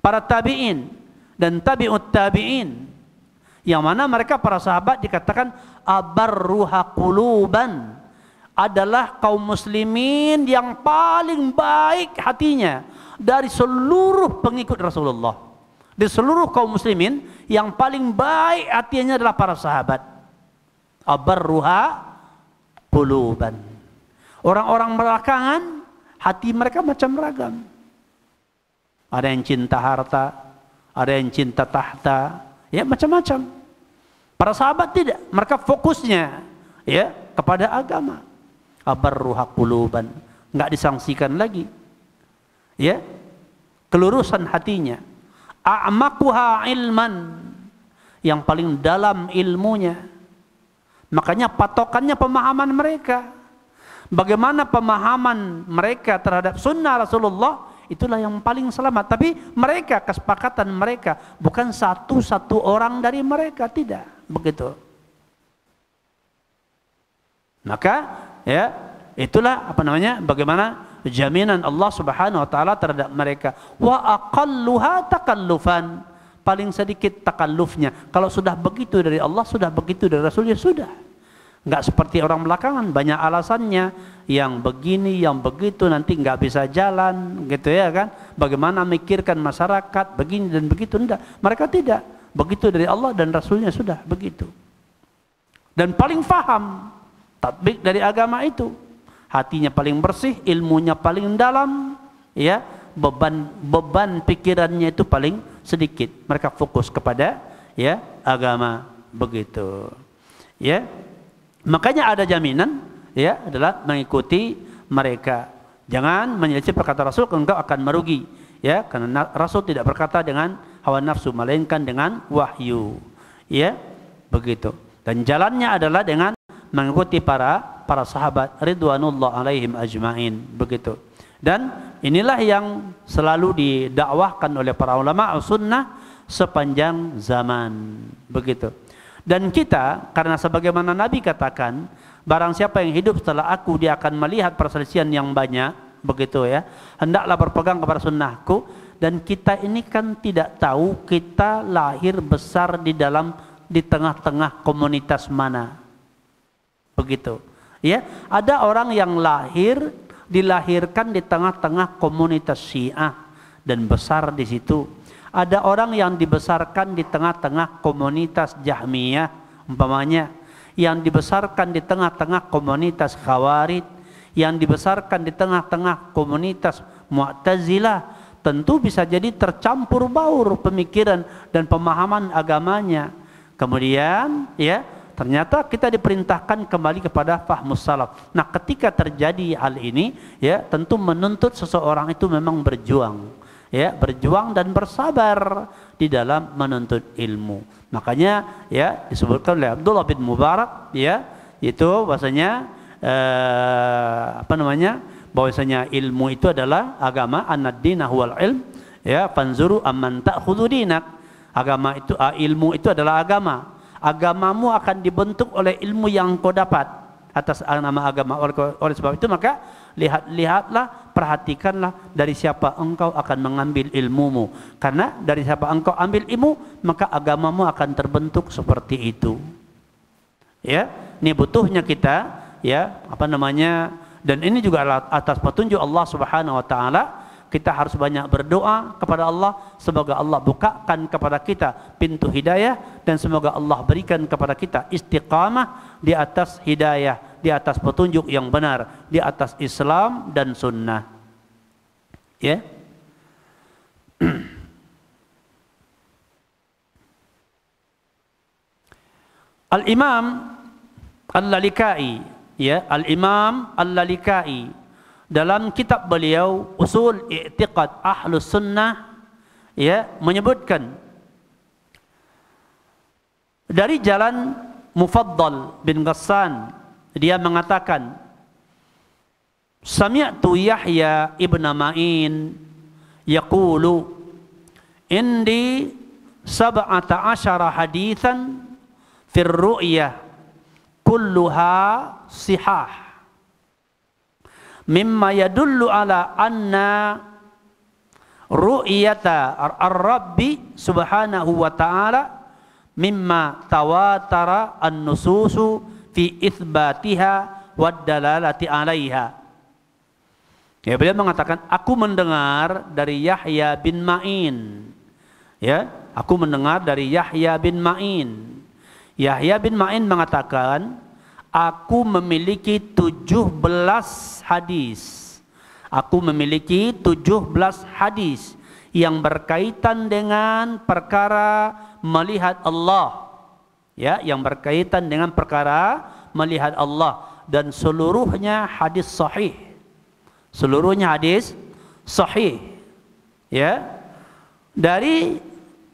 para tabi'in dan tabi'ut tabi'in, yang mana mereka para sahabat dikatakan abarruha quluban, adalah kaum muslimin yang paling baik hatinya dari seluruh pengikut Rasulullah. Di seluruh kaum muslimin yang paling baik hatinya adalah para sahabat. Abarruha quluban. Orang-orang belakangan hati mereka macam ragam. Ada yang cinta harta, ada yang cinta tahta, ya, macam-macam. Para sahabat tidak, mereka fokusnya, ya, kepada agama. Abarruha quluban, enggak disangsikan lagi, ya, kelurusan hatinya. A'maquha ilman, yang paling dalam ilmunya. Makanya patokannya pemahaman mereka. Bagaimana pemahaman mereka terhadap sunnah Rasulullah, itulah yang paling selamat. Tapi mereka, kesepakatan mereka, bukan satu-satu orang dari mereka, tidak begitu. Maka, ya, itulah apa namanya, bagaimana jaminan Allah Subhanahu wa taala terhadap mereka. Wa aqalluha takallufan, paling sedikit takallufnya. Kalau sudah begitu dari Allah, sudah begitu dari Rasulnya, sudah. Enggak seperti orang belakangan, banyak alasannya, yang begini, yang begitu, nanti enggak bisa jalan, gitu ya kan? Bagaimana mikirkan masyarakat, begini dan begitu, enggak. Mereka tidak. Begitu dari Allah dan Rasulnya, sudah begitu. Dan paling faham tatbik dari agama itu. Hatinya paling bersih, ilmunya paling dalam, ya, beban pikirannya itu paling sedikit. Mereka fokus kepada, ya, agama, begitu. Ya. Makanya ada jaminan, ya, adalah mengikuti mereka. Jangan menyelisih perkataan Rasul, engkau akan merugi, ya, karena Rasul tidak berkata dengan hawa nafsu, melainkan dengan wahyu, ya, begitu. Dan jalannya adalah dengan mengikuti para sahabat ridwanullah alaihim ajmain, begitu. Dan inilah yang selalu didakwahkan oleh para ulama sunnah sepanjang zaman, begitu. Dan kita, karena sebagaimana Nabi katakan, barang siapa yang hidup setelah aku, dia akan melihat perselisihan yang banyak, begitu ya. Hendaklah berpegang kepada sunnahku. Dan kita ini kan tidak tahu kita lahir besar di tengah-tengah komunitas mana, begitu. Ya, ada orang yang dilahirkan di tengah-tengah komunitas Syiah dan besar di situ. Ada orang yang dibesarkan di tengah-tengah komunitas Jahmiyah, umpamanya, yang dibesarkan di tengah-tengah komunitas Khawarij, yang dibesarkan di tengah-tengah komunitas Mu'tazilah. Tentu bisa jadi tercampur baur pemikiran dan pemahaman agamanya. Kemudian, ya, ternyata kita diperintahkan kembali kepada fahmus salaf. Nah, ketika terjadi hal ini, ya, tentu menuntut seseorang itu memang berjuang. Ya, berjuang dan bersabar di dalam menuntut ilmu. Makanya, ya, disebutkan oleh Abdullah bin Mubarak, ya, itu bahwasanya bahwasanya ilmu itu adalah agama, an-dina huwal ilm, ya, fanzuru amman ta'khudhu dinak. Agama itu, ilmu itu adalah agama. Agamamu akan dibentuk oleh ilmu yang kau dapat atas nama agama. Oleh sebab itu maka lihatlah perhatikanlah dari siapa engkau akan mengambil ilmumu. Karena dari siapa engkau ambil ilmu, maka agamamu akan terbentuk seperti itu. Ya, ini butuhnya kita, ya, dan ini juga atas petunjuk Allah Subhanahu wa taala. Kita harus banyak berdoa kepada Allah, semoga Allah bukakan kepada kita pintu hidayah, dan semoga Allah berikan kepada kita istiqamah di atas hidayah, di atas petunjuk yang benar, di atas Islam dan sunnah. Ya. Al-Imam Al-Lalikai, ya, Al-Imam Al-Lalikai dalam kitab beliau Usul I'tiqad Ahlus Sunnah, ya, menyebutkan dari jalan Mufaddal bin Ghassan, dia mengatakan, sami'tu Yahya ibn Ma'in yaqulu indi 17 haditsan fir ru'yah kulluha sihah mimma yadullu ala anna ru'yata ar-rabbi subhanahu wa ta'ala mimma tawatara an-nususu fi itsbatiha wad dalalati 'alaiha. Ya, beliau mengatakan, aku mendengar dari Yahya bin Ma'in. Ya, aku mendengar dari Yahya bin Ma'in. Yahya bin Ma'in mengatakan, aku memiliki 17 hadis. Aku memiliki 17 hadis yang berkaitan dengan perkara melihat Allah. Ya, yang berkaitan dengan perkara melihat Allah, dan seluruhnya hadis sahih. Seluruhnya hadis sahih. Ya. Dari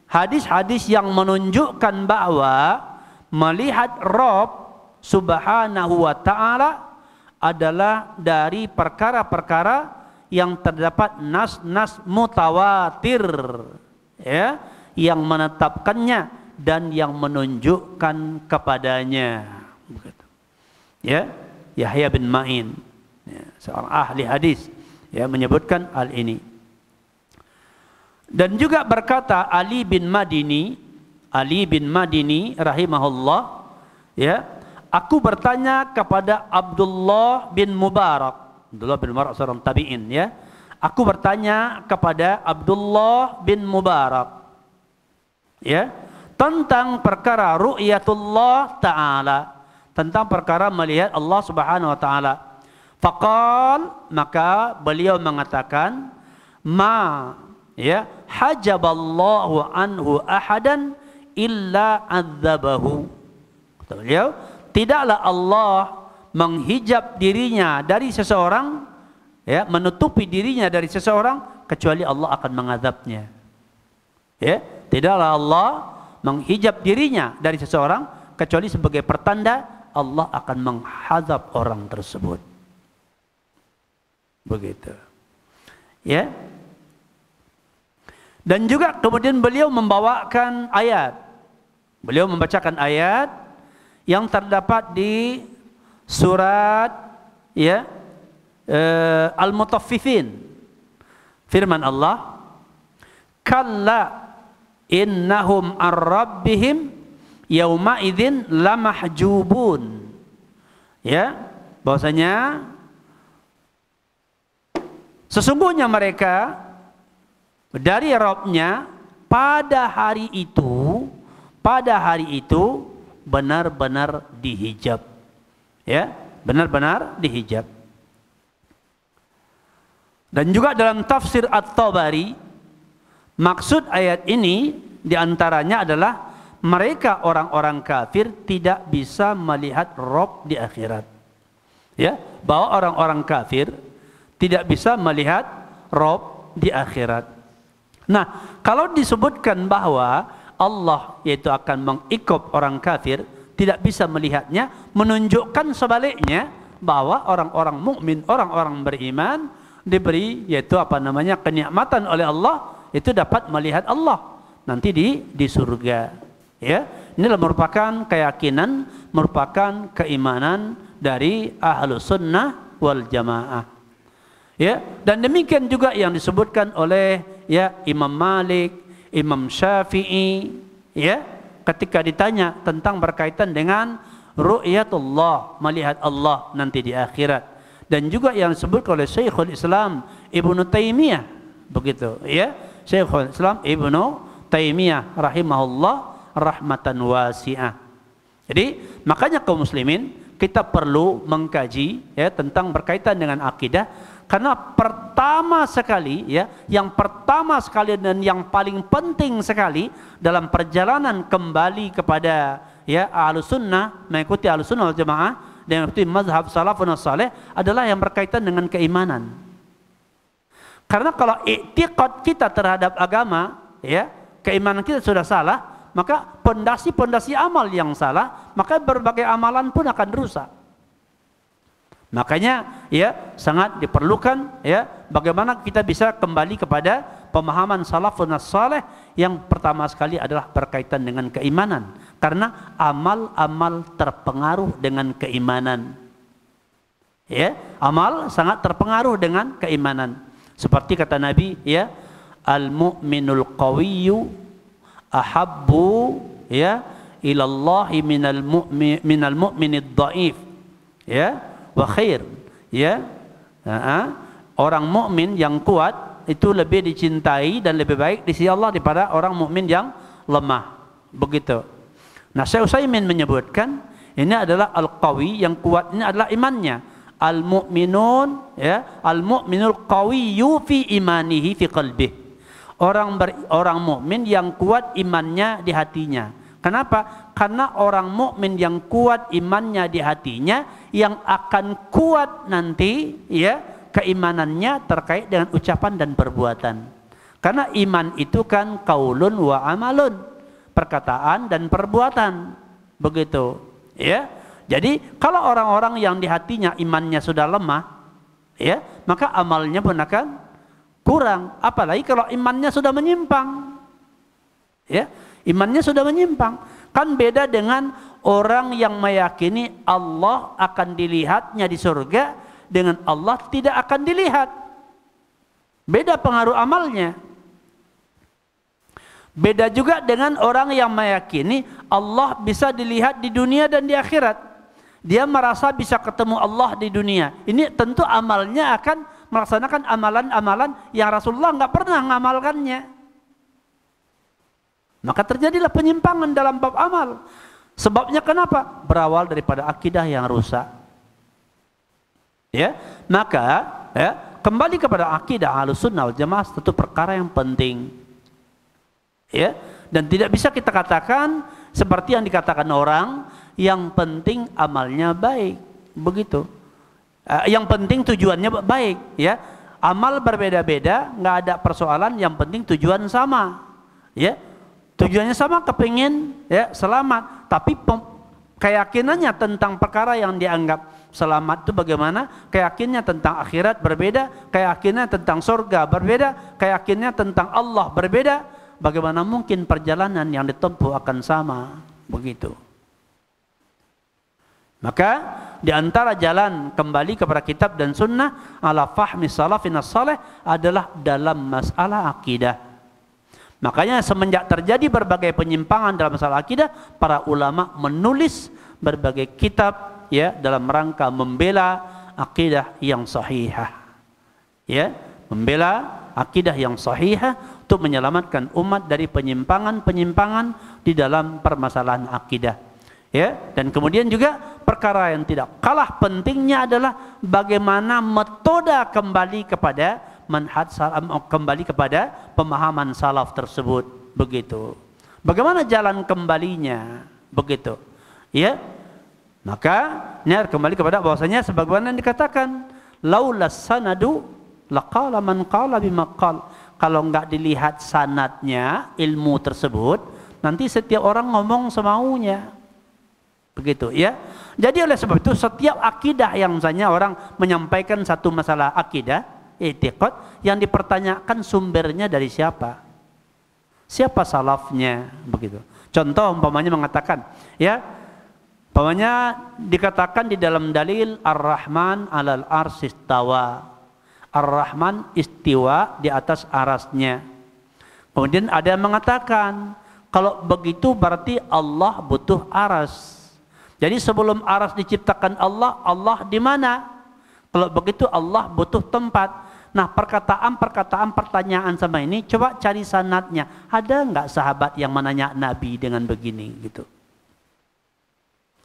hadis-hadis yang menunjukkan bahwa melihat Rabb Subhanahu wa ta'ala adalah dari perkara-perkara yang terdapat nas-nas mutawatir, ya, yang menetapkannya dan yang menunjukkan kepadanya. Begitu. Ya, Yahya bin Ma'in, ya, seorang ahli hadis, ya, menyebutkan hal ini. Dan juga berkata Ali bin Madini rahimahullah, ya, aku bertanya kepada Abdullah bin Mubarak. Abdullah bin Mubarak seorang tabi'in, ya. Aku bertanya kepada Abdullah bin Mubarak, ya, tentang perkara ru'yatullah ta'ala, tentang perkara melihat Allah Subhanahu wa ta'ala. Faqal, maka beliau mengatakan, ya, hajaballahu anhu ahadan illa adzabahu. Kata beliau, tidaklah Allah menghijab dirinya dari seseorang, ya, menutupi dirinya dari seseorang, kecuali Allah akan mengazabnya. Ya, tidaklah Allah menghijab dirinya dari seseorang kecuali sebagai pertanda Allah akan menghazab orang tersebut. Begitu. Ya. Dan juga kemudian beliau membawakan ayat. Beliau membacakan ayat yang terdapat di surat, ya, Al-Mutaffifin. Firman Allah, kalla innahum ar-rabbihim yauma idzin lamahjubun. Ya, bahwasanya sesungguhnya mereka dari Rabb-nya pada hari itu benar-benar dihijab. Ya, benar-benar dihijab. Dan juga dalam tafsir At-Tabari, maksud ayat ini diantaranya adalah mereka orang-orang kafir tidak bisa melihat Rabb di akhirat. Ya, bahwa orang-orang kafir tidak bisa melihat Rabb di akhirat. Nah, kalau disebutkan bahwa Allah yaitu akan mengikop orang kafir, tidak bisa melihatnya, menunjukkan sebaliknya bahwa orang-orang mukmin, orang-orang beriman diberi yaitu kenikmatan oleh Allah, itu dapat melihat Allah nanti di surga. Ya, ini merupakan keyakinan, merupakan keimanan dari Ahlus Sunnah wal Jamaah. Ya, dan demikian juga yang disebutkan oleh ya Imam Malik, Imam Syafi'i, ya, ketika ditanya tentang berkaitan dengan ru'yatullah, melihat Allah nanti di akhirat, dan juga yang disebutkan oleh Syekhul Islam Ibnu Taimiyah, begitu, ya, Syekhul Islam Ibnu Taimiyah rahimahullah rahmatan wasi'ah. Jadi makanya kaum muslimin kita perlu mengkaji ya tentang berkaitan dengan akidah. Karena pertama sekali ya, yang pertama sekali dan yang paling penting sekali dalam perjalanan kembali kepada ya Ahlus Sunnah, mengikuti Ahlus Sunnah wal Jamaah dan mengikuti mazhab salafun saleh adalah yang berkaitan dengan keimanan. Karena kalau i'tiqad kita terhadap agama ya, keimanan kita sudah salah, maka pondasi-pondasi amal yang salah, maka berbagai amalan pun akan rusak. Makanya ya sangat diperlukan ya bagaimana kita bisa kembali kepada pemahaman salafun saleh yang pertama sekali adalah berkaitan dengan keimanan, karena amal-amal terpengaruh dengan keimanan. Ya, amal sangat terpengaruh dengan keimanan. Seperti kata Nabi ya, al-mu'minul qawiyyu ahabbu ya ilallahi minal mu'minid dhaif. Ya, wa khair, ya, orang mukmin yang kuat itu lebih dicintai dan lebih baik di sisi Allah daripada orang mukmin yang lemah, begitu. Nah, Syekh Utsaimin menyebutkan ini adalah al-qawi, yang kuat ini adalah imannya. Al-mu'minun ya, al-mu'minul qawiyyu fi imanihi fi qalbih. Orang mukmin yang kuat imannya di hatinya. Kenapa? Karena orang mukmin yang kuat imannya di hatinya, yang akan kuat nanti ya keimanannya terkait dengan ucapan dan perbuatan. Karena iman itu kan qaulun wa amalun, perkataan dan perbuatan, begitu ya. Jadi kalau orang-orang yang di hatinya imannya sudah lemah ya, maka amalnya pun akan kurang, apalagi kalau imannya sudah menyimpang. Ya, imannya sudah menyimpang. Kan beda dengan orang yang meyakini Allah akan dilihatnya di surga dengan Allah tidak akan dilihat. Beda pengaruh amalnya. Beda juga dengan orang yang meyakini Allah bisa dilihat di dunia dan di akhirat. Dia merasa bisa ketemu Allah di dunia. Ini tentu amalnya akan melaksanakan amalan-amalan yang Rasulullah nggak pernah mengamalkannya. Maka terjadilah penyimpangan dalam bab amal. Sebabnya kenapa? Berawal daripada akidah yang rusak. Ya, maka ya, kembali kepada akidah Ahlussunnah wal Jamaah itu perkara yang penting. Ya, dan tidak bisa kita katakan seperti yang dikatakan orang, yang penting amalnya baik, begitu. Yang penting tujuannya baik, ya. Amal berbeda-beda, nggak ada persoalan. Yang penting tujuan sama, ya. Tujuannya sama, kepingin ya selamat. Tapi keyakinannya tentang perkara yang dianggap selamat itu bagaimana? Keyakinannya tentang akhirat berbeda, keyakinannya tentang surga berbeda, keyakinannya tentang Allah berbeda. Bagaimana mungkin perjalanan yang ditempuh akan sama, begitu. Maka di antara jalan kembali kepada kitab dan sunnah ala fahmi salafin salih adalah dalam masalah akidah. Makanya semenjak terjadi berbagai penyimpangan dalam masalah akidah, para ulama menulis berbagai kitab ya dalam rangka membela akidah yang sahihah. Ya, membela akidah yang sahihah untuk menyelamatkan umat dari penyimpangan-penyimpangan di dalam permasalahan akidah. Ya, dan kemudian juga perkara yang tidak kalah pentingnya adalah bagaimana metode kembali kepada manhaj kembali kepada pemahaman salaf tersebut, begitu. Bagaimana jalan kembalinya, begitu. Ya. Maka ini kembali kepada bahwasanya sebagaimana yang dikatakan, laulas sanadu laqala man qala bima qala. Kalau enggak dilihat sanadnya ilmu tersebut, nanti setiap orang ngomong semaunya. Begitu ya. Jadi oleh sebab itu setiap akidah yang misalnya orang menyampaikan satu masalah akidah, i'tiqad, yang dipertanyakan sumbernya dari siapa? Siapa salafnya, begitu. Contoh umpamanya mengatakan, ya, umpamanya dikatakan di dalam dalil Ar-Rahman 'alal arsy istawa. Ar-Rahman istiwa di atas arasnya. Kemudian ada yang mengatakan, kalau begitu berarti Allah butuh aras. Jadi sebelum aras diciptakan Allah, Allah di mana? Kalau begitu Allah butuh tempat. Nah, pertanyaan sama ini, coba cari sanadnya. Ada nggak sahabat yang menanya Nabi dengan begini gitu?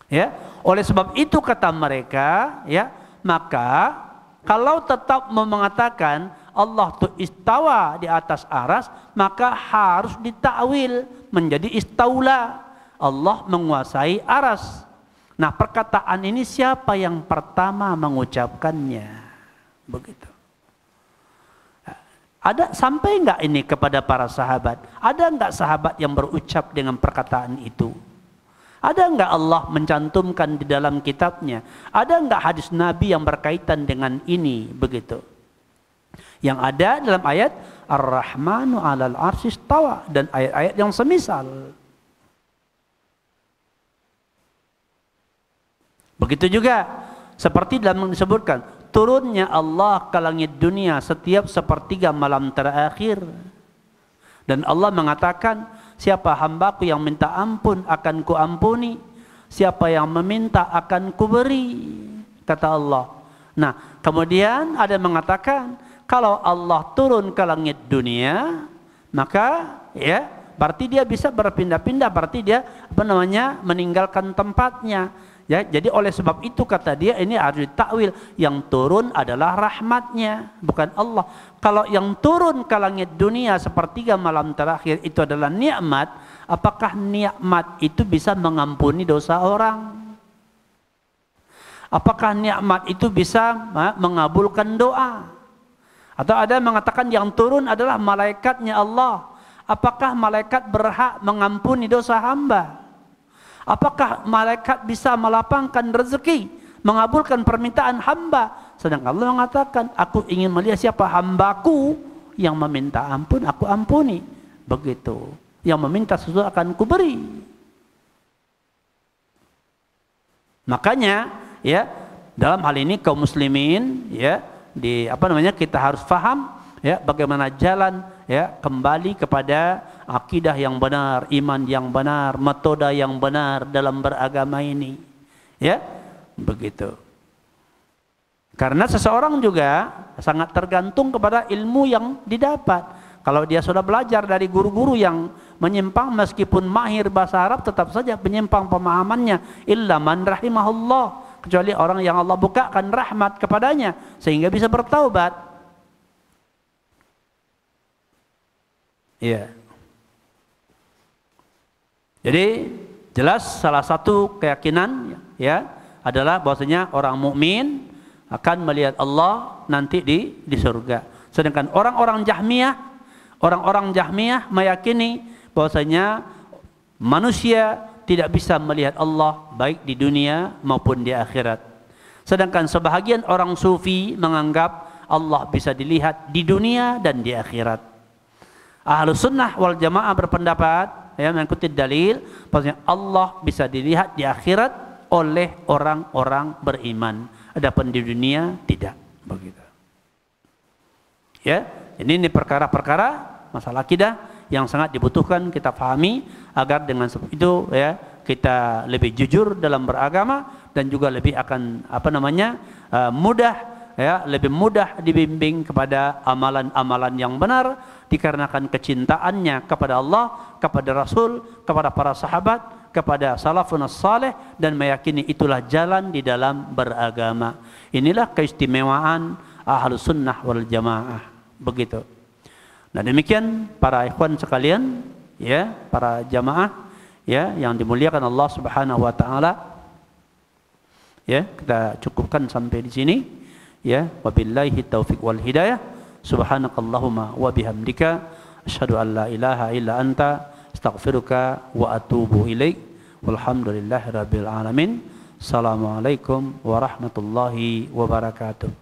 Ya, oleh sebab itu kata mereka, ya, maka kalau tetap mengatakan Allah itu istawa di atas aras, maka harus ditakwil menjadi istaula. Allah menguasai aras. Nah, perkataan ini siapa yang pertama mengucapkannya? Begitu. Ada sampai enggak ini kepada para sahabat? Ada enggak sahabat yang berucap dengan perkataan itu? Ada enggak Allah mencantumkan di dalam kitabnya? Ada enggak hadis Nabi yang berkaitan dengan ini? Begitu. Yang ada dalam ayat Ar-Rahmanu 'alal 'arsy istawa dan ayat-ayat yang semisal. Begitu juga seperti dalam disebutkan turunnya Allah ke langit dunia setiap sepertiga malam terakhir. Dan Allah mengatakan, siapa hambaku yang minta ampun akan kuampuni, siapa yang meminta akan kuberi, kata Allah. Nah, kemudian ada yang mengatakan kalau Allah turun ke langit dunia, maka ya berarti dia bisa berpindah-pindah, berarti dia meninggalkan tempatnya. Ya, jadi oleh sebab itu kata dia ini harus ditakwil, yang turun adalah rahmatnya, bukan Allah. Kalau yang turun ke langit dunia sepertiga malam terakhir itu adalah nikmat, apakah nikmat itu bisa mengampuni dosa orang? Apakah nikmat itu bisa mengabulkan doa? Atau ada yang mengatakan yang turun adalah malaikatnya Allah. Apakah malaikat berhak mengampuni dosa hamba? Apakah malaikat bisa melapangkan rezeki, mengabulkan permintaan hamba? Sedangkan Allah mengatakan, aku ingin melihat siapa hambaku yang meminta ampun, aku ampuni. Begitu. Yang meminta sesuatu akan kuberi. Makanya, ya, dalam hal ini kaum muslimin, ya, kita harus faham, ya, bagaimana jalan, ya, kembali kepada akidah yang benar, iman yang benar, metode yang benar dalam beragama ini, ya, begitu. Karena seseorang juga sangat tergantung kepada ilmu yang didapat. Kalau dia sudah belajar dari guru-guru yang menyimpang, meskipun mahir bahasa Arab, tetap saja menyimpang pemahamannya. Illa man rahimahullah, kecuali orang yang Allah bukakan rahmat kepadanya sehingga bisa bertaubat. Iya. Jadi jelas salah satu keyakinan, ya, adalah bahwasanya orang mukmin akan melihat Allah nanti di surga. Sedangkan orang-orang Jahmiyah meyakini bahwasanya manusia tidak bisa melihat Allah baik di dunia maupun di akhirat. Sedangkan sebahagian orang sufi menganggap Allah bisa dilihat di dunia dan di akhirat. Ahlus sunnah wal jamaah berpendapat, ya, mengikuti dalil bahwasanya Allah bisa dilihat di akhirat oleh orang-orang beriman, adapun di dunia tidak, begitu. Ya, ini perkara-perkara masalah akidah yang sangat dibutuhkan kita pahami agar dengan itu, ya, kita lebih jujur dalam beragama dan juga lebih akan mudah, ya, lebih mudah dibimbing kepada amalan-amalan yang benar dikarenakan kecintaannya kepada Allah, kepada Rasul, kepada para sahabat, kepada salafun saleh, dan meyakini itulah jalan di dalam beragama. Inilah keistimewaan Ahlus Sunnah wal Jamaah, begitu. Nah, demikian para ikhwan sekalian, ya, para jamaah, ya, yang dimuliakan Allah Subhanahu wa taala. Ya, kita cukupkan sampai di sini. Ya, wabillahi taufiq wal hidayah. Subhanakallahumma wa bihamdika asyhadu an la ilaha illa anta astaghfiruka wa atubu ilaik. Walhamdulillahirabbil alamin. Assalamualaikum warahmatullahi wabarakatuh.